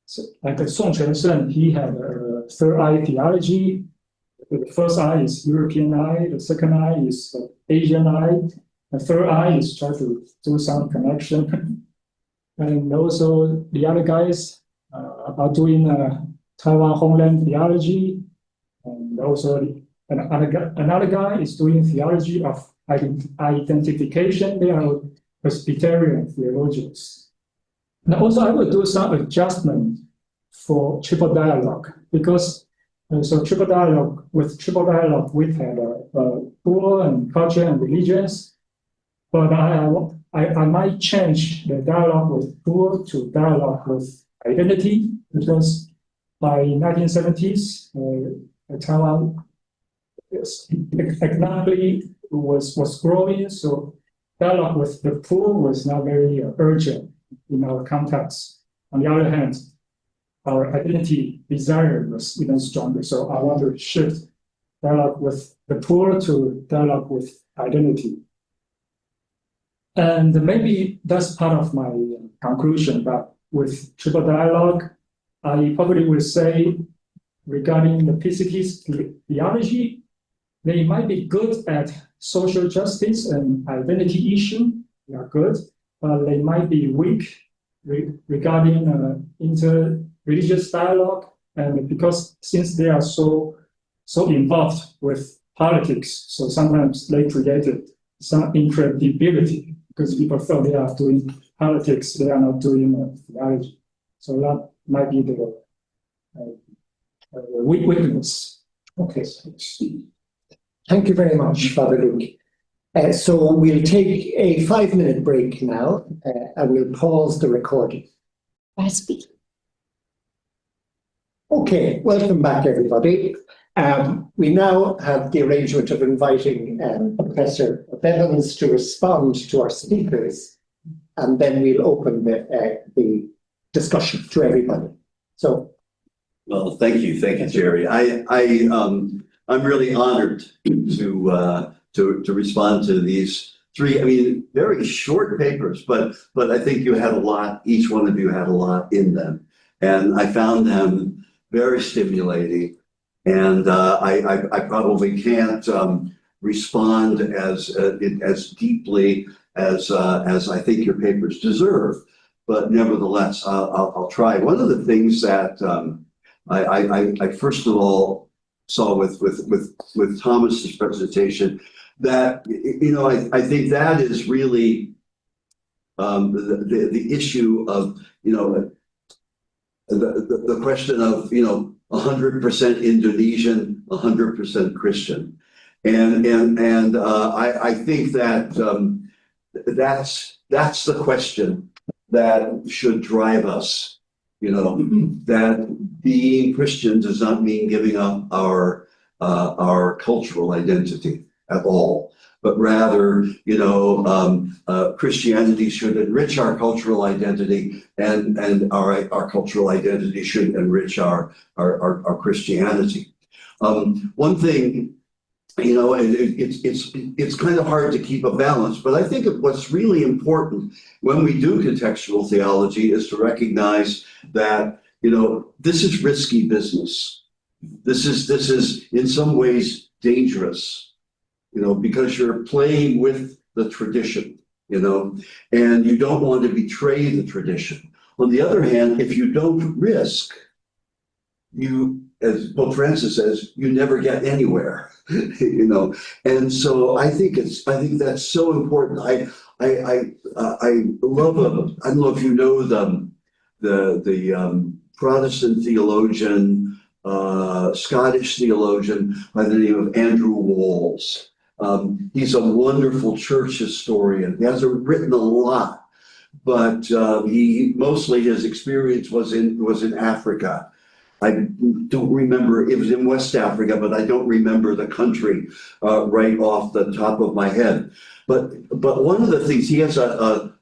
Song Chen-Sheng. He had a third eye theology. The first eye is European eye, the second eye is Asian eye. The third eye is try to do some connection. And also the other guys are doing Taiwan homeland theology. And also another guy is doing theology of identification. They are Presbyterian theologians. And also I will do some adjustment for triple dialogue, because so triple dialogue, we've had poor and culture and religions. But I might change the dialogue with poor to dialogue with identity, because by 1970s, Taiwan economically was growing, so dialogue with the poor was not very urgent in our context. On the other hand, our identity desire was even stronger, so I want to shift dialogue with the poor to dialogue with identity. And maybe that's part of my conclusion, but with triple dialogue, I probably will say regarding the PCT's theology, they might be good at social justice and identity issue, they are good, but they might be weak regarding inter-religious dialogue, and because since they are so involved with politics, so sometimes they created some incredibility, because people thought they are doing politics, they are not doing theology. So that might be the weakness. Okay. Thank you very much, Father Luke. So we'll take a 5-minute break now, and we'll pause the recording. Okay, welcome back, everybody. We now have the arrangement of inviting Professor Bevans to respond to our speakers, and then we'll open the discussion to everybody. So, well, thank you, Jerry. I'm really honored to respond to these three. I mean, very short papers, but I think you had a lot. Each one of you had a lot in them, and I found them very stimulating. And I probably can't respond as deeply as I think your papers deserve, but nevertheless, I'll try. One of the things that I first of all saw with Thomas's presentation that, you know, I think that is really the issue of, you know, the question of, you know, 100% Indonesian, 100% Christian. And I think that that's the question that should drive us. You know, that being Christian does not mean giving up our cultural identity at all, but rather, you know, Christianity should enrich our cultural identity, and our cultural identity should enrich our Christianity. One thing, you know, it's kind of hard to keep a balance, but I think what's really important when we do contextual theology is to recognize that, you know, this is risky business. This is in some ways dangerous, you know, because you're playing with the tradition, you know, and you don't want to betray the tradition. On the other hand, if you don't risk, you, as Pope Francis says, you never get anywhere, you know. And so I think that's so important. I love I don't know if you know the Protestant theologian, Scottish theologian by the name of Andrew Walls. He's a wonderful church historian. He hasn't written a lot, but he mostly his experience was in Africa. I don't remember, it was in West Africa, but I don't remember the country right off the top of my head. But one of the things, he has an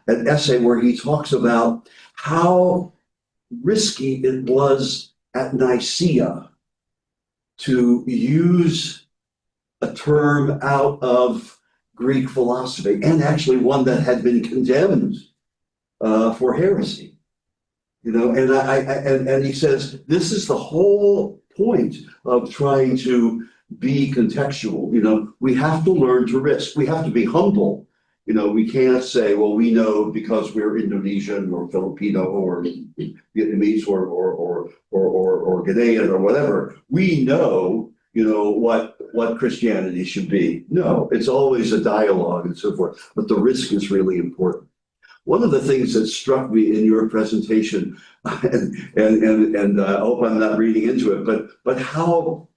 essay where he talks about how risky it was at Nicaea to use a term out of Greek philosophy, and actually one that had been condemned for heresy. You know, and he says this is the whole point of trying to be contextual. You know, we have to learn to risk. We have to be humble. You know, we can't say, well, we know because we're Indonesian or Filipino or Vietnamese or Ghanaian or whatever. We know, you know, what Christianity should be. No, it's always a dialogue and so forth. But the risk is really important. One of the things that struck me in your presentation, and I hope I'm not reading into it, but how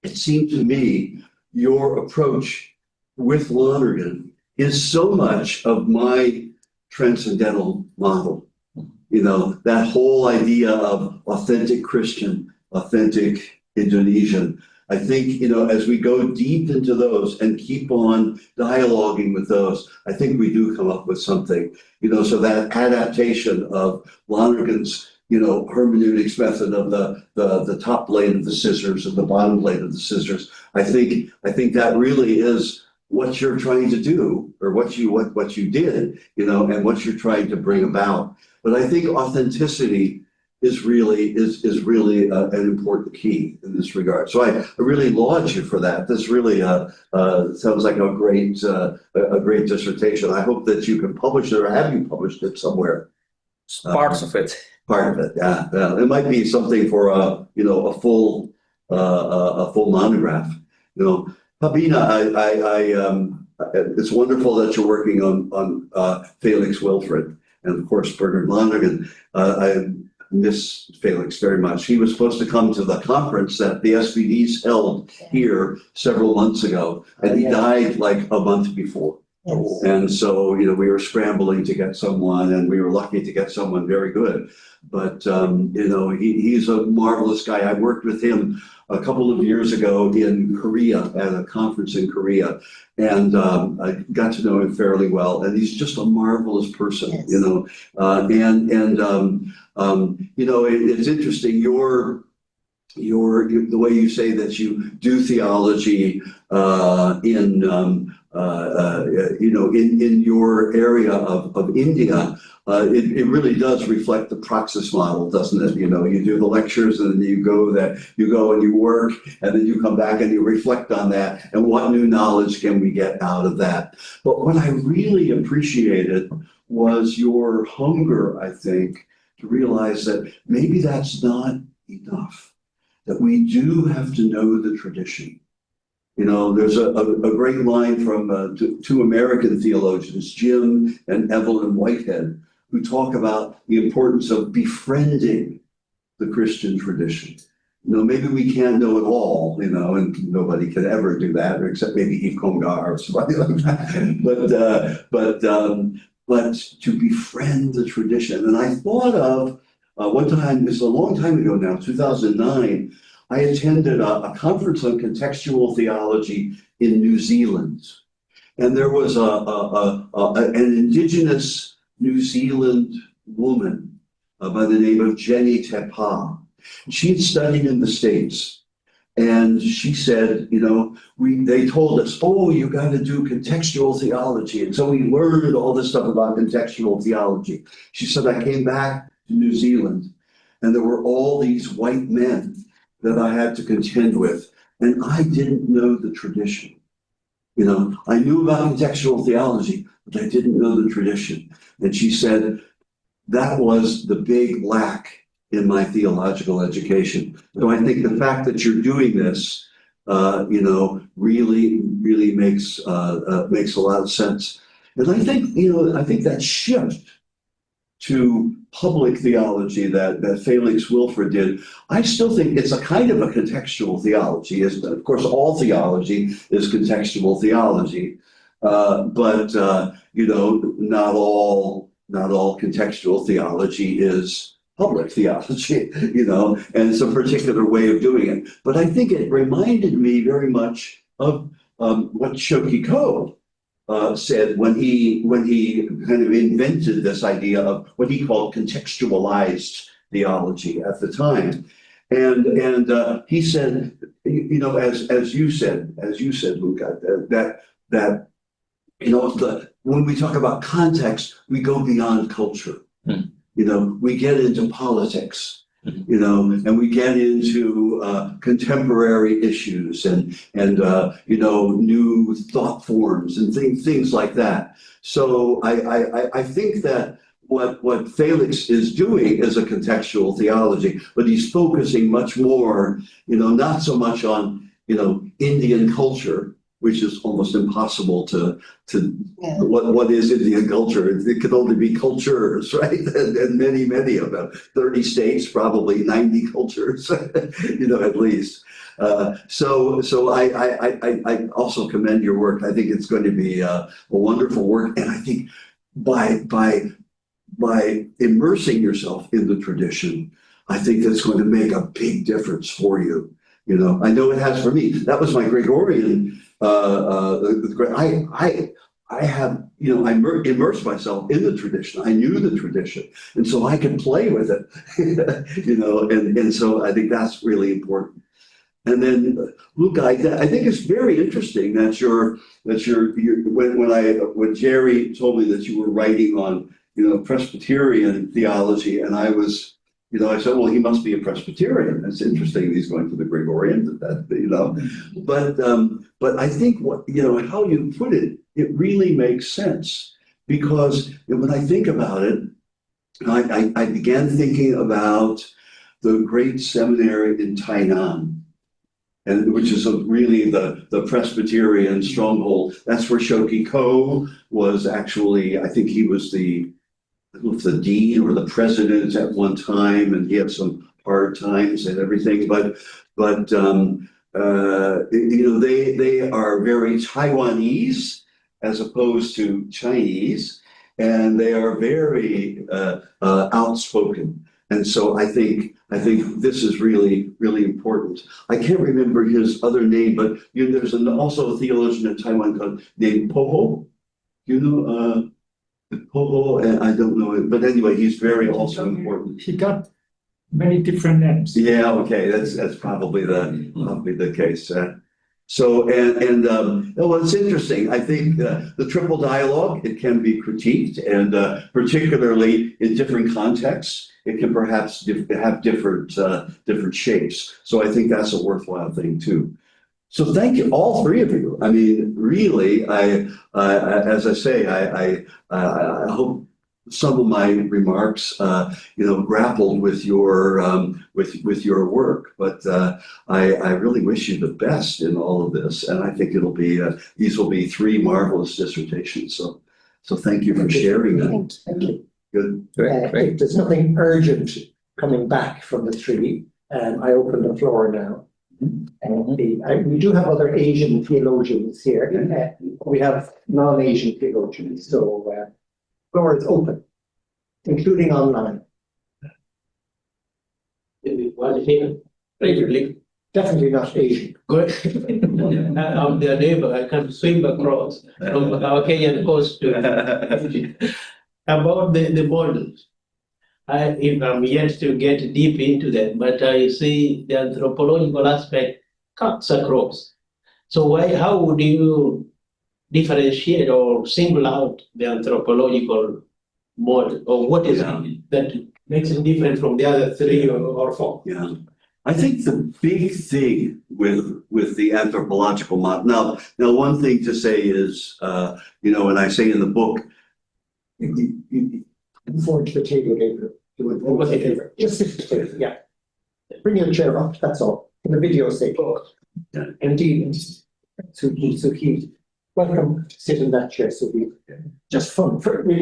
it seemed to me your approach with Lonergan is so much of my transcendental model. You know, that whole idea of authentic Christian, authentic Indonesian. I think, you know, as we go deep into those and keep on dialoguing with those, I think we do come up with something, you know, so that adaptation of Lonergan's, you know, hermeneutics method of the top blade of the scissors and the bottom blade of the scissors. I think that really is what you're trying to do, or what you did, you know, and what you're trying to bring about. But I think authenticity is really an important key in this regard. So I really laud you for that. This really sounds like a great dissertation. I hope that you can publish it, or have you published it somewhere? Parts of it. Part of it, yeah. It might be something for a full monograph. You know, Pabina, it's wonderful that you're working on Felix Wilfred and of course Bernard Lonergan. I miss Felix very much. He was supposed to come to the conference that the SVDs held here several months ago, and he died like a month before. Yes. And so, you know, we were scrambling to get someone, and we were lucky to get someone very good. But, you know, he's a marvelous guy. I worked with him a couple of years ago in Korea at a conference in Korea, and I got to know him fairly well. And he's just a marvelous person, Yes. you know. You know, it's interesting. The way you say that you do theology in your area of India, it really does reflect the praxis model, doesn't it? You know, you do the lectures, and then you go and you work, and then you come back and you reflect on that, and what new knowledge can we get out of that? But what I really appreciated was your hunger, I think, to realize that maybe that's not enough, that we do have to know the tradition. You know, there's a great line from two American theologians, Jim and Evelyn Whitehead, who talk about the importance of befriending the Christian tradition. You know, maybe we can't know it all, you know, and nobody can ever do that, or except maybe Yves Congar or somebody like that. But to befriend the tradition. And I thought of one time, this is a long time ago now, 2009, I attended a conference on contextual theology in New Zealand. And there was an indigenous New Zealand woman by the name of Jenny Tepa. She had studied in the States. And she said, you know, they told us, oh, you got to do contextual theology. And so we learned all this stuff about contextual theology. She said, I came back to New Zealand and there were all these white men that I had to contend with. And I didn't know the tradition. You know, I knew about contextual theology, but I didn't know the tradition. And she said, that was the big lack in my theological education. So I think the fact that you're doing this, you know, really makes a lot of sense. And I think, you know, I think that shift to public theology that Felix Wilford did, I still think it's a kind of a contextual theology. Of course, all theology is contextual theology, but you know, not all contextual theology is public theology, you know, and it's a particular way of doing it. But I think it reminded me very much of what Shoki Ko said when he kind of invented this idea of what he called contextualized theology at the time. And he said, you know, as you said, Luca, that you know, when we talk about context, we go beyond culture. You know, we get into politics, you know, and we get into contemporary issues and you know, new thought forms and things like that. So I think that what Felix is doing is a contextual theology, but he's focusing much more, you know, not so much on, you know, Indian culture, which is almost impossible to what is Indian culture? It could only be cultures, right? And many of them, 30 states, probably 90 cultures, you know, at least. So I also commend your work. I think it's going to be a wonderful work. And I think by immersing yourself in the tradition, I think that's going to make a big difference for you. You know, I know it has for me. That was my Gregorian. I have, you know, I immersed myself in the tradition. I knew the tradition, and so I could play with it, you know, and so I think that's really important. And then, Luke, I think it's very interesting that when Jerry told me that you were writing on, you know, Presbyterian theology, and I was. You know, I said, well, he must be a Presbyterian. That's interesting. He's going to the Gregorian, you know. But I think you know, how you put it, it really makes sense. Because when I think about it, I began thinking about the great seminary in Tainan, and which is really the Presbyterian stronghold. That's where Shoki Ko was actually, I think he was the dean or the president at one time, and he had some hard times and everything. But you know, they are very Taiwanese as opposed to Chinese, and they are very outspoken. And so I think this is really important. I can't remember his other name, but you know, there's also a theologian in Taiwan named Poho. You know. And I don't know it, but anyway, he's very also important. He got many different names. Yeah, okay, that's probably the case. So well, it's interesting. I think the triple dialogue, it can be critiqued, and particularly in different contexts, it can perhaps have different shapes. So I think that's a worthwhile thing too. So thank you, all three of you. I mean, really, as I say, I hope some of my remarks, grappled with your work, but I really wish you the best in all of this, and I think these will be 3 marvelous dissertations. So thank you for sharing that. Thank you. Good. If there's nothing urgent coming back from the 3, I open the floor now. We do have other Asian theologians here. We have non-Asian theologians, so floor is open, including online. One here, basically. Definitely not Asian. Good. I'm their neighbor. I can swim across from our Kenyan coast to about the models. If I'm yet to get deep into them, but I see the anthropological aspect cuts across. So how would you differentiate or single out the anthropological model, or what is it that makes it different from the other 3 or 4? Yeah. I think the big thing with the anthropological model, now one thing to say is, and I say in the book, Forward to the table, Gabriel. Just sit at the table, yeah. Bring your chair up, that's all, for the video's sake. Yeah. Indeed, Suki, welcome to sit in that chair, Suki. Just fun,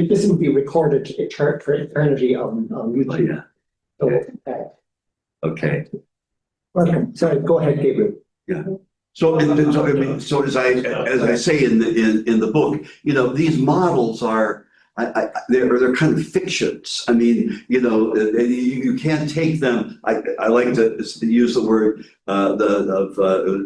this will be recorded for eternity on YouTube. Oh, yeah. So, Okay. welcome, sorry, go ahead, Gabriel. Yeah. So as I say in the book, these models are they're kind of fictions. I mean, you can't take them. I like to use the word of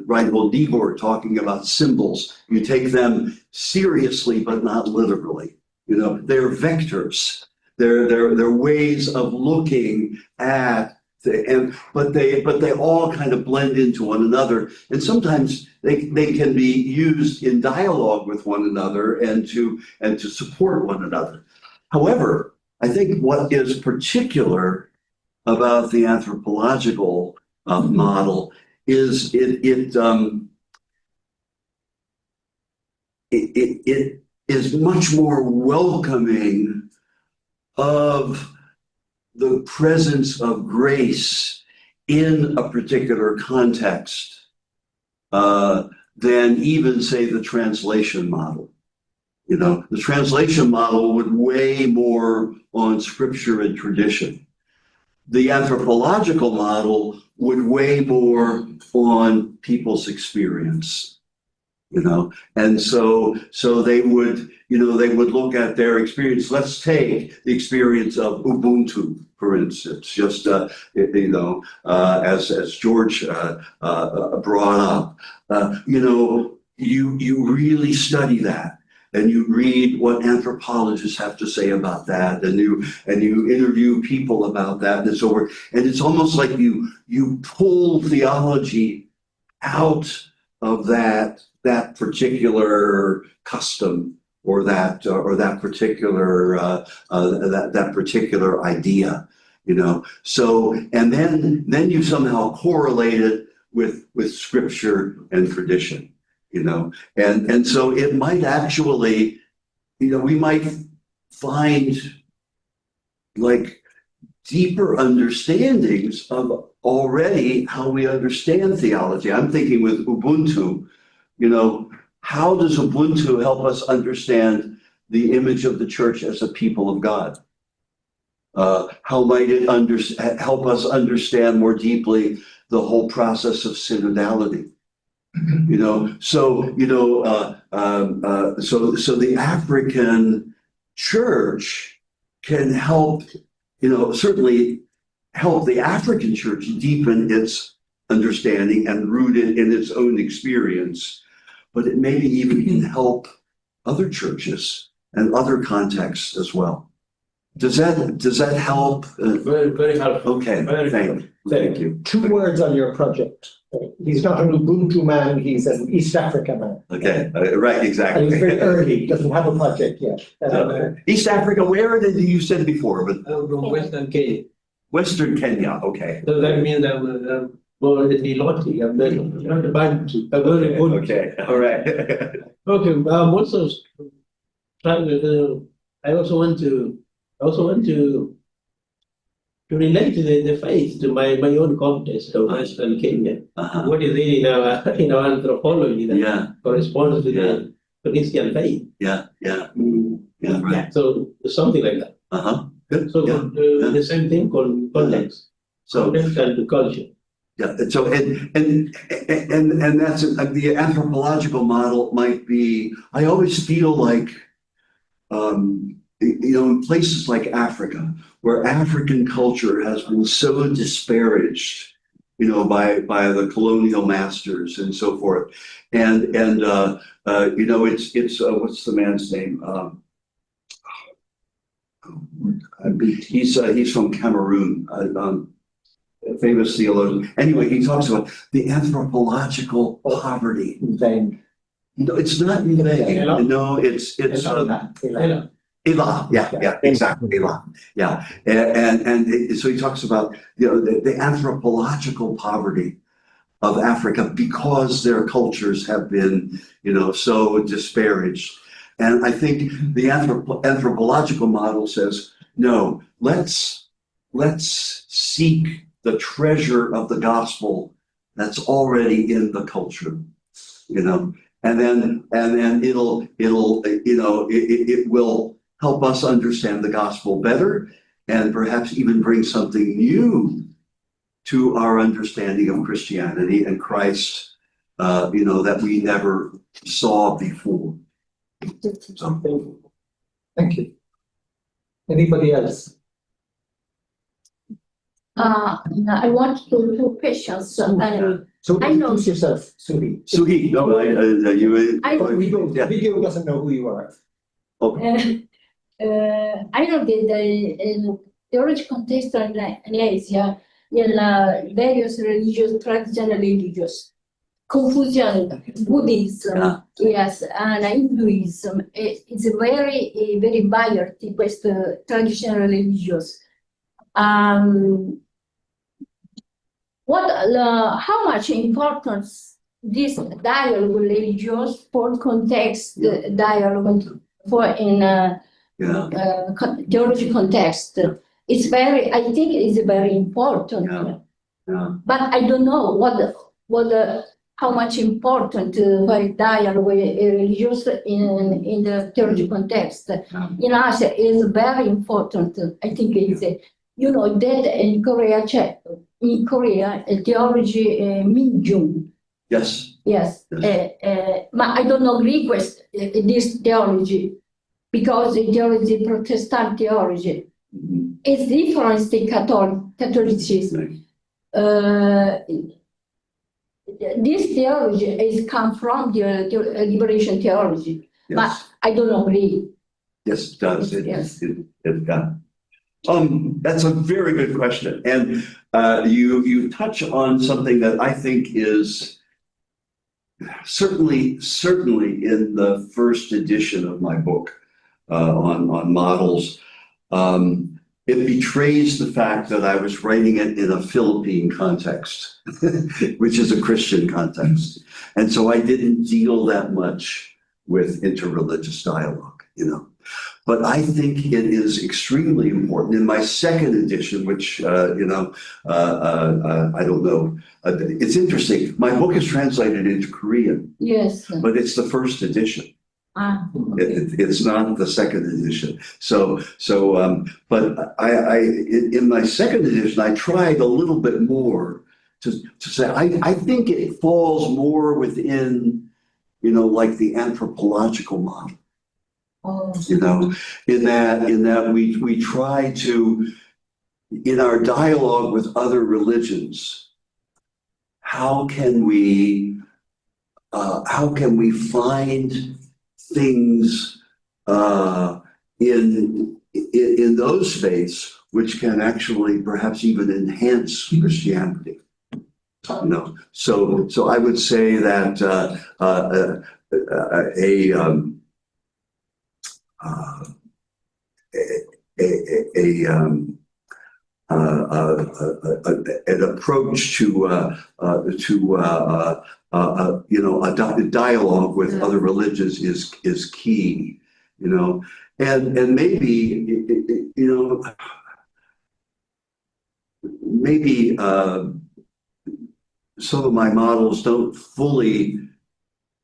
Reinhold Niebuhr talking about symbols. You take them seriously, but not literally. They're vectors. They're ways of looking at. But they all kind of blend into one another, and sometimes they can be used in dialogue with one another and to support one another. However, I think what is particular about the anthropological model is it is much more welcoming of the presence of grace in a particular context than even, say, the translation model. The translation model would weigh more on scripture and tradition. The anthropological model would weigh more on people's experience. And so they would look at their experience. Let's take the experience of Ubuntu, for instance, just as George brought up. You really study that, and you read what anthropologists have to say about that, and you interview people about that, and so forth. And it's almost like you pull theology out of that particular custom or that particular idea, So and then you somehow correlate it with scripture and tradition, and so it might actually, we might find like deeper understandings of already how we understand theology. I'm thinking with Ubuntu, how does Ubuntu help us understand the image of the church as a people of God? How might it help us understand more deeply the whole process of synodality? So the African church can help, certainly help the African church deepen its understanding and root it in its own experience, but it maybe even can help other churches and other contexts as well. Does that help? Very, very helpful. Okay, Very thank you. 2 words on your project. He's not an Ubuntu man, he's an East Africa man. Okay, right, exactly. And he's very early, he doesn't have a project yet. East Africa, where did you said before? But From Western Kenya. Western Kenya, okay. So that means I'm more theology. I'm not a Bantu. I'm very good. Okay, all right. Okay, I'm also trying to. I also want to I also want to relate the faith to my own context of Western Kenya. Uh-huh. What is it in our anthropology that Yeah, corresponds to Yeah. the Christian faith? yeah, Mm. yeah, right. So something like that. Uh-huh. Good. So Yeah. the same thing called context, So, context and culture. yeah, so and that's the anthropological model might be, I always feel like in places like Africa, where African culture has been so disparaged, by the colonial masters and so forth. And it's what's the man's name? He's from Cameroon. A famous theologian. Anyway, he talks about the anthropological poverty. Then No, it's not in vain. Ella? No, it's Ella. Ilah. Yeah, exactly. Ilah. Yeah, and so he talks about the anthropological poverty of Africa because their cultures have been so disparaged. And I think the anthropological model says no. Let's seek the treasure of the gospel that's already in the culture, and then it will help us understand the gospel better, and perhaps even bring something new to our understanding of Christianity and Christ, that we never saw before. So, thank you. Anybody else? I want to do questions. So I know. introduce yourself, Suhi. Suhi, no, you. Yeah. Video doesn't know who you are. Okay. I know che oggi contesto in Asia, in various religious, traditional religious, Confucian, Buddhism, yes, and Hinduism. It's very, very variety, questo traditional religious. How much importance this dialogue religious for context dialogue for in theology context? It's very, I think it is very important. Yeah. But I don't know how much important for dialogue religious in the theology context. In Asia is very important. I think it's that in Korea, theology Minjung. Yes. Yes. But I don't agree with this theology because the theology, Protestant theology, is different to Catholicism. This theology is come from the liberation theology, Yes. but I don't agree. Yes, it does. Yes. That's a very good question, and you touch on something that I think is certainly in the first edition of my book on models. It betrays the fact that I was writing it in a Philippine context, which is a Christian context, and so I didn't deal that much with interreligious dialogue, But I think it is extremely important. In my second edition, which, I don't know, it's interesting. My book is translated into Korean, Yes. but it's the first edition. It's not the second edition. But in my second edition, I tried a little bit more to say, I think it falls more within, like the anthropological model. In that we try to, in our dialogue with other religions, how can we find things in those faiths which can actually perhaps even enhance Christianity? So I would say that an approach to a dialogue with other religions is key, and maybe you know, maybe some of my models don't fully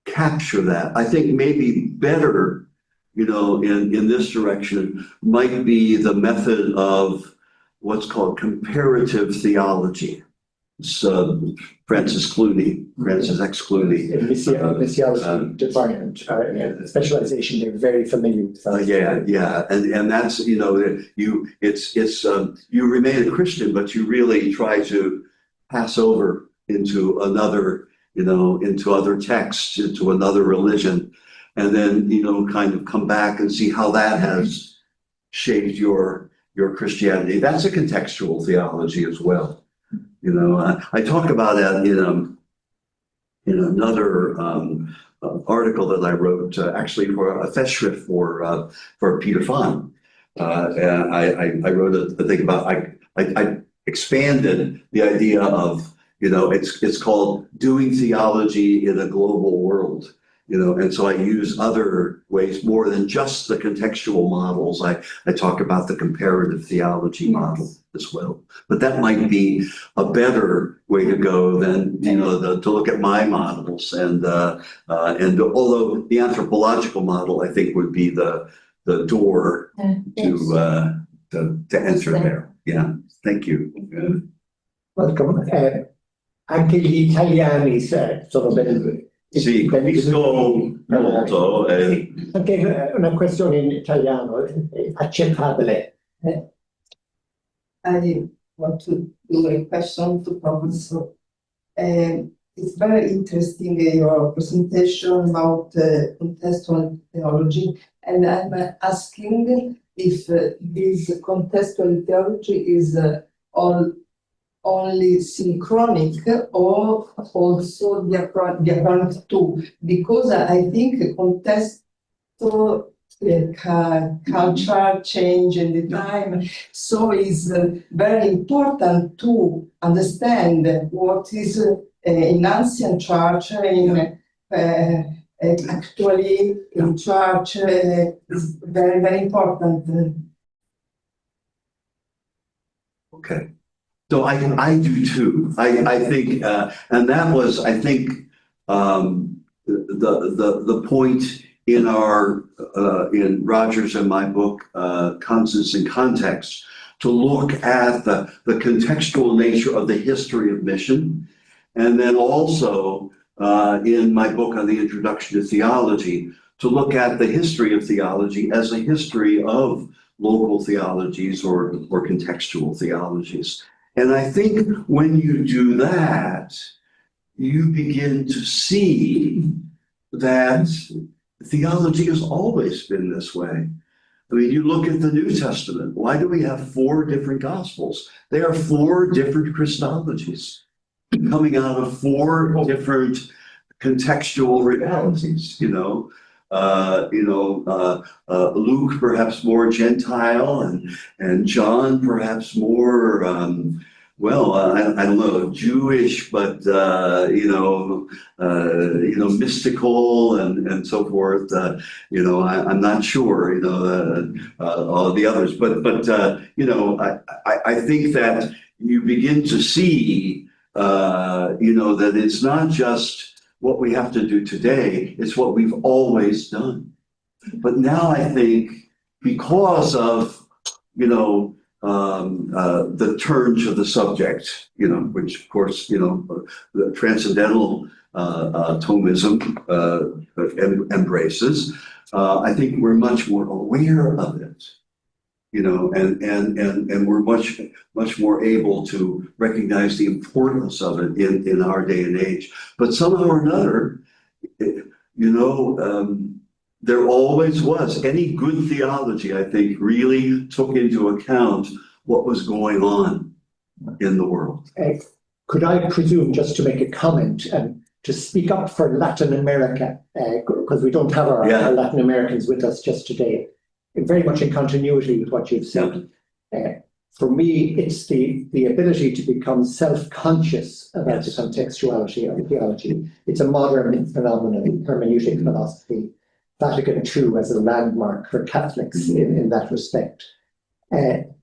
capture that. I think maybe better, you know, in this direction might be the method of what's called comparative theology. So Francis X. Clooney. In missiology department, specialization, they're very familiar with that. Yeah, and that's, you know, you remain a Christian, but you really try to pass over into another, you know, into other texts, into another religion, and then, you know, kind of come back and see how that has shaped your Christianity. That's a contextual theology as well. You know, I talk about that in another article that I wrote, actually for a Festschrift for Peter Phan. And I wrote a thing about, I expanded the idea of, you know, it's called doing theology in a global world. You know, and so I use other ways more than just the contextual models. I talk about the comparative theology model as well. But that might be a better way to go than, you know, to look at my models. And although the anthropological model, I think, would be the door to enter there. Yeah, thank you. Yeah. Welcome. Anche gli italiani sono ben. Sì, capisco molto. Anche una questione in italiano accettabile. I want to do a question to Professor. It's very interesting your presentation about contextual theology, and I'm asking if this contextual theology is only synchronic or also diachronic too, because I think contextual culture change in the time, so it's very important to understand what is in ancient church, actually in church is very, very important. Okay. So I do too. I think, and that was, I think, the point in in Rogers and my book, Consonance and Context, to look at the contextual nature of the history of mission, and then also in my book on the Introduction to Theology, to look at the history of theology as a history of local theologies or contextual theologies. And I think when you do that, you begin to see that theology has always been this way. I mean, you look at the New Testament. Why do we have 4 different gospels? They are 4 different Christologies coming out of 4 different contextual realities, you know. Luke perhaps more Gentile, and John perhaps more I don't know, Jewish, but mystical and so forth. I'm not sure. All the others, but I think that you begin to see that it's not just what we have to do today, it's what we've always done. But now I think because of, the turn to the subject, which of course, the transcendental Thomism embraces, I think we're much more aware of it, and we're much more able to recognize the importance of it in our day and age. But somehow or another, there always was. Any good theology, I think, really took into account what was going on in the world. Could I presume, just to make a comment and to speak up for Latin America, because we don't have our Latin Americans with us just today, very much in continuity with what you've said. For me, it's the ability to become self-conscious about the contextuality of theology. It's a modern phenomenon, hermeneutic philosophy. Vatican II as a landmark for Catholics in that respect.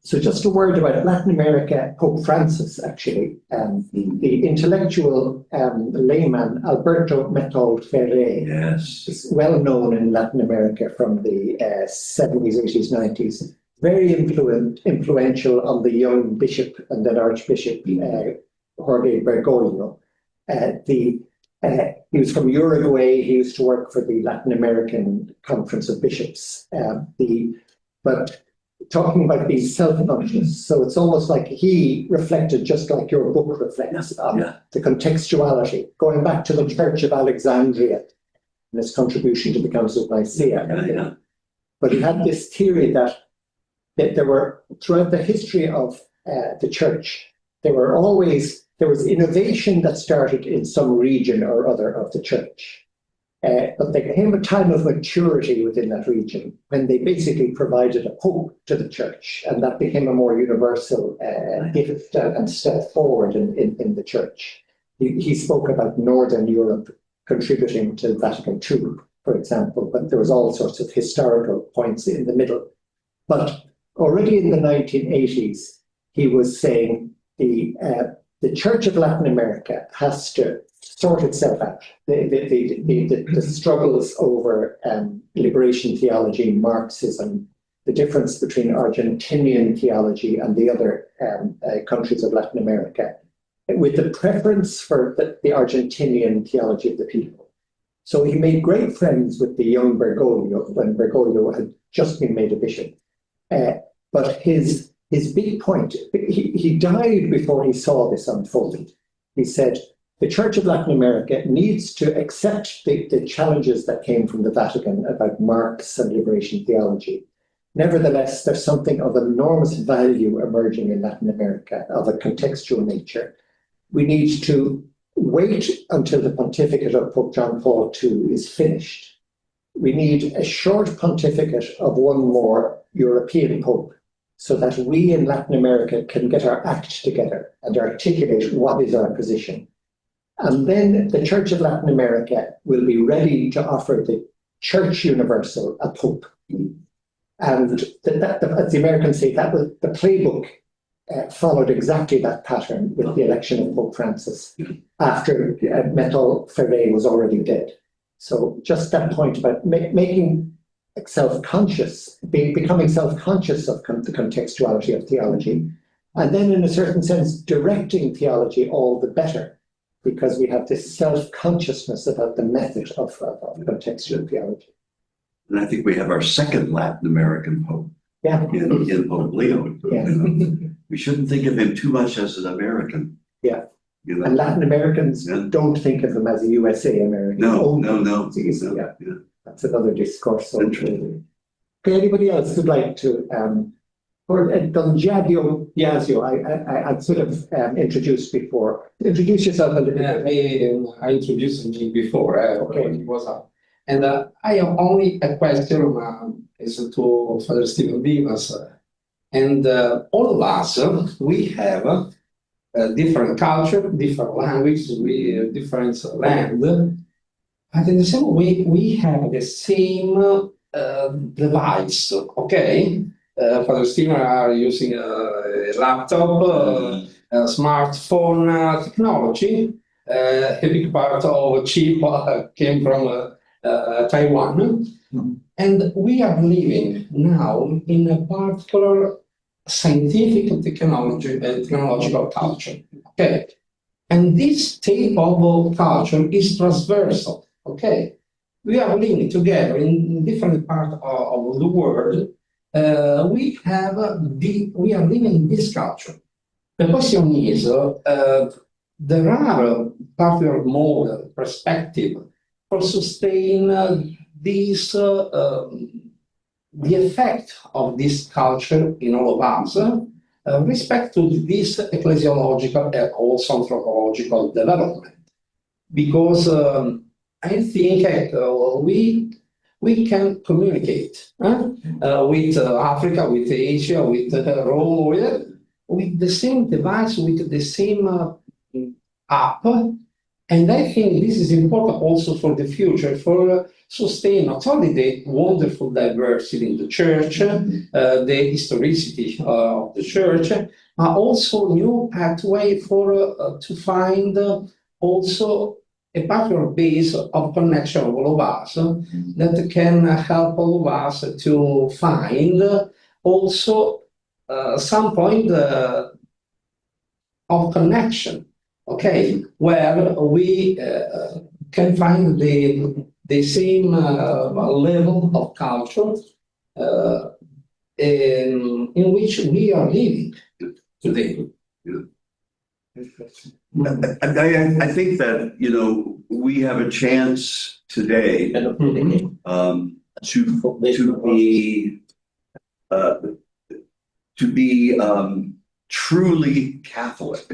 So just a word about Latin America, Pope Francis, actually. The intellectual layman Alberto Metol Ferrer Yes. is well known in Latin America from the 70s, 80s, 90s. Very influential on the young bishop and then Archbishop Jorge Bergoglio. He was from Uruguay. He used to work for the Latin American Conference of Bishops. But talking about being self-conscious, so it's almost like he reflected just like your book reflects the contextuality, going back to the Church of Alexandria and its contribution to the Council of Nicaea. But he had this theory that there were, throughout the history of the Church, there was innovation that started in some region or other of the Church. But there came a time of maturity within that region when they basically provided a pope to the Church, and that became a more universal gift and step forward in the Church. He spoke about Northern Europe contributing to Vatican II, for example, but there was all sorts of historical points in the middle. But already in the 1980s, he was saying the Church of Latin America has to sort itself out. The struggles over liberation theology, Marxism, the difference between Argentinian theology and the other countries of Latin America, with the preference for the Argentinian theology of the people. So he made great friends with the young Bergoglio when Bergoglio had just been made a bishop. But his big point, he died before he saw this unfolded. He said, the Church of Latin America needs to accept the challenges that came from the Vatican about Marx and liberation theology. Nevertheless, there's something of enormous value emerging in Latin America of a contextual nature. We need to wait until the pontificate of Pope John Paul II is finished. We need a short pontificate of one more European pope so that we in Latin America can get our act together and articulate what is our position. And then the Church of Latin America will be ready to offer the Church Universal a pope. And as the Americans say, that was the playbook followed exactly that pattern with the election of Pope Francis after Metol Ferrer was already dead. So just that point about making self-conscious, becoming self-conscious of the contextuality of theology, and then in a certain sense directing theology all the better, because we have this self-consciousness about the method of contextual theology. And I think we have our second Latin American pope in Pope Leo. Yeah. We shouldn't think of him too much as an American. Yeah. You know? And Latin Americans don't think of him as a USA American. No. Yeah. That's another discourse. Okay, anybody else who'd like to, or Don Biasio, I'd sort of introduced before. Introduce yourself a little bit. I introduced me before. Okay. It was and I have only a question is to Father Stephen Vivas. And all of us, we have a different culture, different language, different land. But in the same way, we have the same device, okay? Father Stephen are using a laptop, a smartphone technology. A big part of chip came from Taiwan. And we are living now in a particular scientific technological culture, okay? And this type of culture is transversal, okay? We are living together in different parts of the world. We are living in this culture. The question is, there are particular model, perspective for sustain this, the effect of this culture in all of us, respect to this ecclesiological and also anthropological development. Because I think we can communicate with Africa, with Asia, with Rome, with the same device, with the same app, And I think this is important also for the future, for sustain not only the wonderful diversity in the church, the historicity of the church, but also new pathway for to find also a partner base of connection of all of us that can help all of us to find also some point of connection, okay, where we can find the same level of culture in which we are living today. I think that, you know, we have a chance today to be truly Catholic.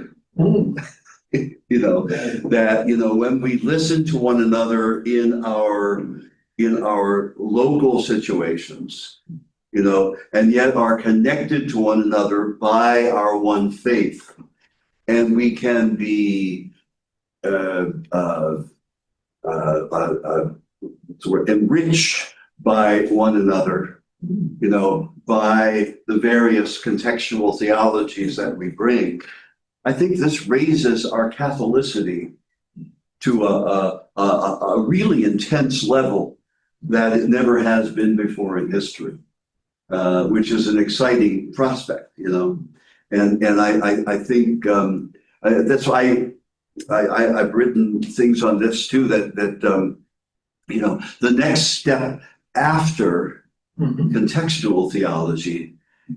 You know, that, you know, when we listen to one another in our local situations, you know, and yet are connected to one another by our one faith, and we can be enriched by one another, you know, by the various contextual theologies that we bring. I think this raises our Catholicity to a really intense level that it never has been before in history, which is an exciting prospect, you know. And I think that's why I've written things on this too, that you know, the next step after contextual theology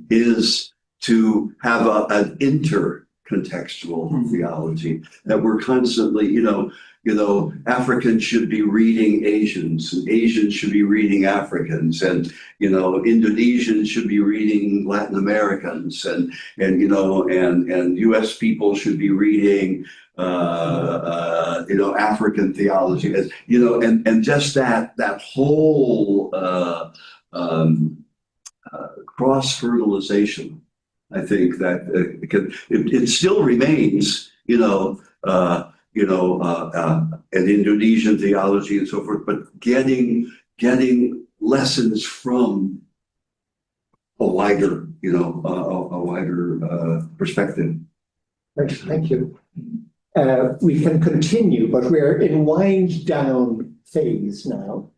is to have an intercontextual theology, that we're constantly, you know, Africans should be reading Asians, and Asians should be reading Africans, and, you know, Indonesians should be reading Latin Americans, and you know, and US people should be reading you know, African theology, as you know, and just that whole cross-fertilization. I think that it still remains, you know, an Indonesian theology and so forth, but getting lessons from a wider, you know, a wider perspective. Thank you. We can continue, but we're in wind down phase now.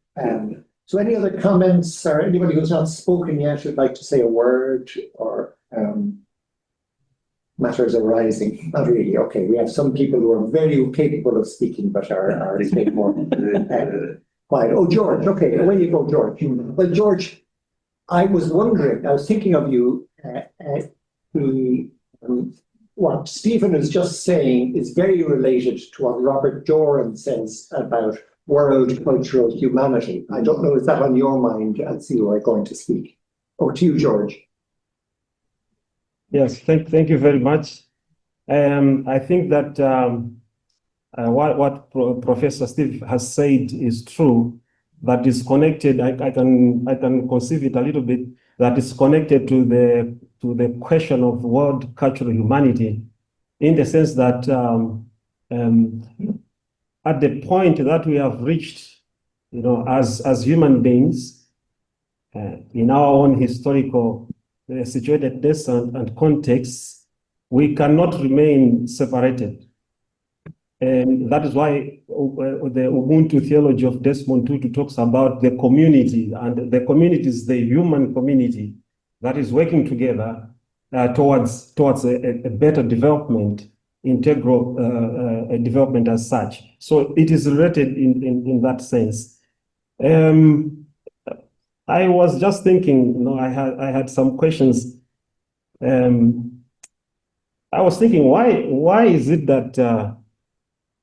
So any other comments, or anybody who's not spoken yet would like to say a word, or matters arising? Not really. Okay, we have some people who are very capable of speaking, but are a bit more quiet. Oh, George. Okay, away you go, George. Well, George, I was wondering, I was thinking of you, what Stephen is just saying is very related to what Robert Doran says about world cultural humanity. I don't know, is that on your mind as you are going to speak? Over to you, George. Yes, thank you very much. I think that what Professor Steve has said is true. That is connected. I can conceive it a little bit. That is connected to the question of world cultural humanity, in the sense that at the point that we have reached, you know, as human beings, in our own historical situatedness and context, we cannot remain separated. And that is why the Ubuntu theology of Desmond Tutu talks about the community, and the community is the human community that is working together towards a better development, integral development as such. So it is related in that sense. I was just thinking, you know, I had some questions. I was thinking, why is it that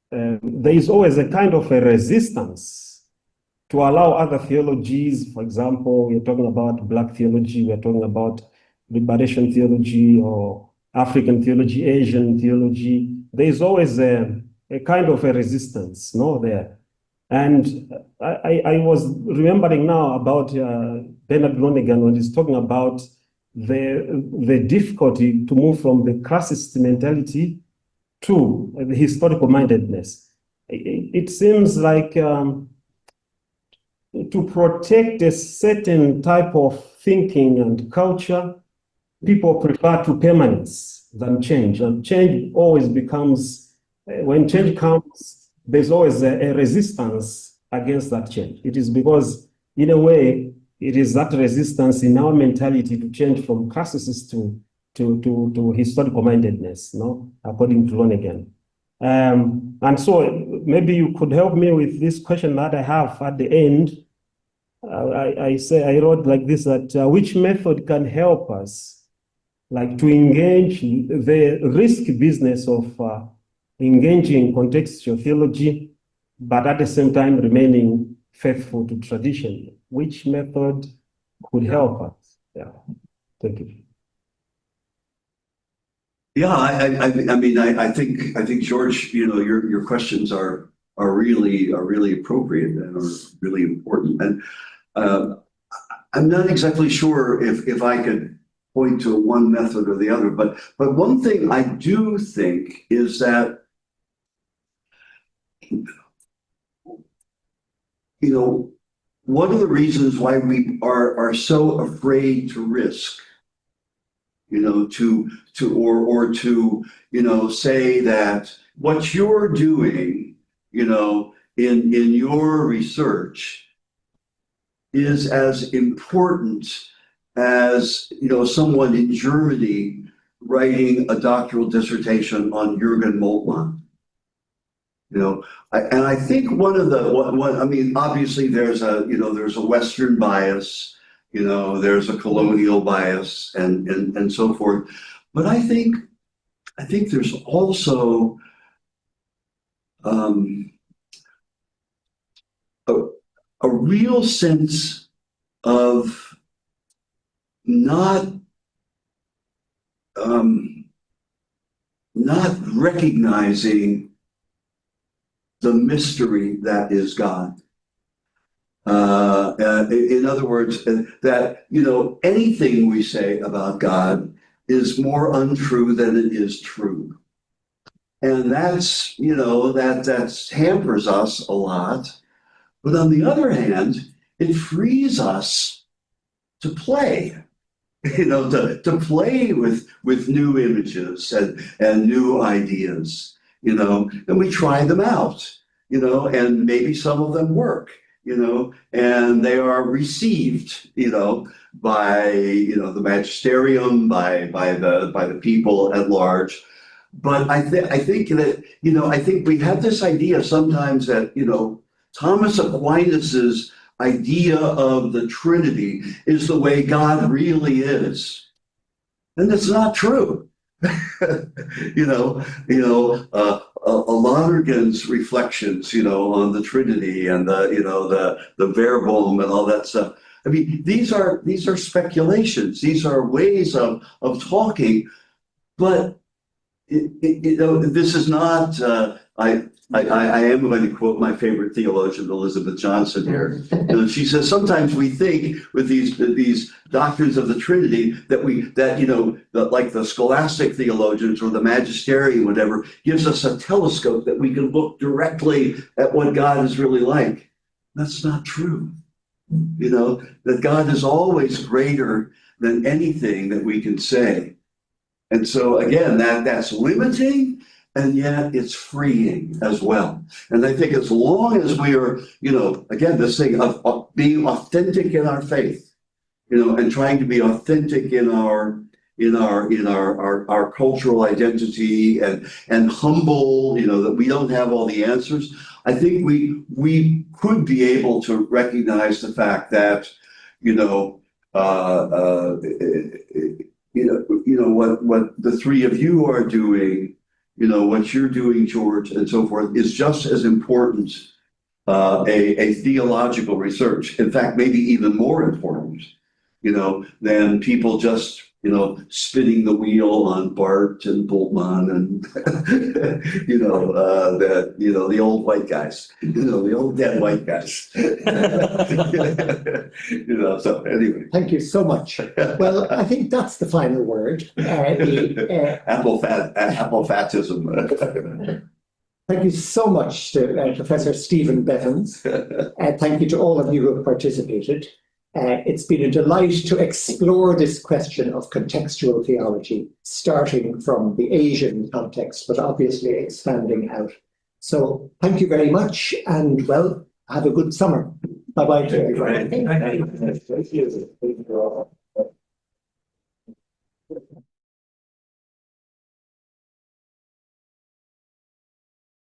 there is always a kind of a resistance to allow other theologies? For example, we're talking about Black theology, we're talking about liberation theology, or African theology, Asian theology. There is always a kind of a resistance, no, there. And I was remembering now about Bernard Lonergan when he's talking about the difficulty to move from the classicist mentality to the historical mindedness. it seems like to protect a certain type of thinking and culture, people prefer to permanence than change. And change always becomes, when change comes, there's always a resistance against that change. It is because, in a way, it is that resistance in our mentality to change from classicist to historical mindedness, no? According to Lonergan. And so maybe you could help me with this question that I have at the end. I wrote like this, that which method can help us like to engage the risk business of engaging contextual theology, but at the same time remaining faithful to tradition? Which method could help us? Yeah, thank you. Yeah, I mean, I think George, your questions are really appropriate and are really important. And I'm not exactly sure if I could point to one method or the other, but one thing I do think is that, one of the reasons why we are so afraid to risk, to say that what you're doing, in your research is as important as, someone in Germany writing a doctoral dissertation on Jürgen Moltmann. And I think obviously there's a Western bias, there's a colonial bias and so forth. But I think there's also a real sense of not recognizing the mystery that is God. In other words, that, anything we say about God is more untrue than it is true. And that's, that hampers us a lot. But on the other hand, it frees us to play, to play with new images and new ideas, and we try them out, and maybe some of them work, and they are received, by, the magisterium, by the people at large. But I think that, I think we have this idea sometimes that, Thomas Aquinas's idea of the Trinity is the way God really is. And that's not true. Lonergan's reflections, on the Trinity and the Verbum and all that stuff. I mean, these are speculations. These are ways of talking, but this is not. I am going to quote my favorite theologian, Elizabeth Johnson here. She says sometimes we think with these doctrines of the Trinity that like the scholastic theologians or the magisterium, whatever, gives us a telescope that we can look directly at what God is really like. That's not true. That God is always greater than anything that we can say. And so again, that's limiting, and yet it's freeing as well. And I think as long as we are, again, this thing of being authentic in our faith, and trying to be authentic in our cultural identity and humble, that we don't have all the answers. I think we could be able to recognize the fact that, what the three of you are doing, what you're doing, George, and so forth, is just as important a theological research. In fact, maybe even more important, than people just, spinning the wheel on Barth and Bultmann and, the old white guys, the old dead white guys. So anyway. Thank you so much. Well, I think that's the final word. Apple fatism. Thank you so much to Professor Stephen Bevans. Thank you to all of you who have participated. It's been a delight to explore this question of contextual theology, starting from the Asian context, but obviously expanding out. So thank you very much, and well, have a good summer. Bye-bye to everybody. Thank you.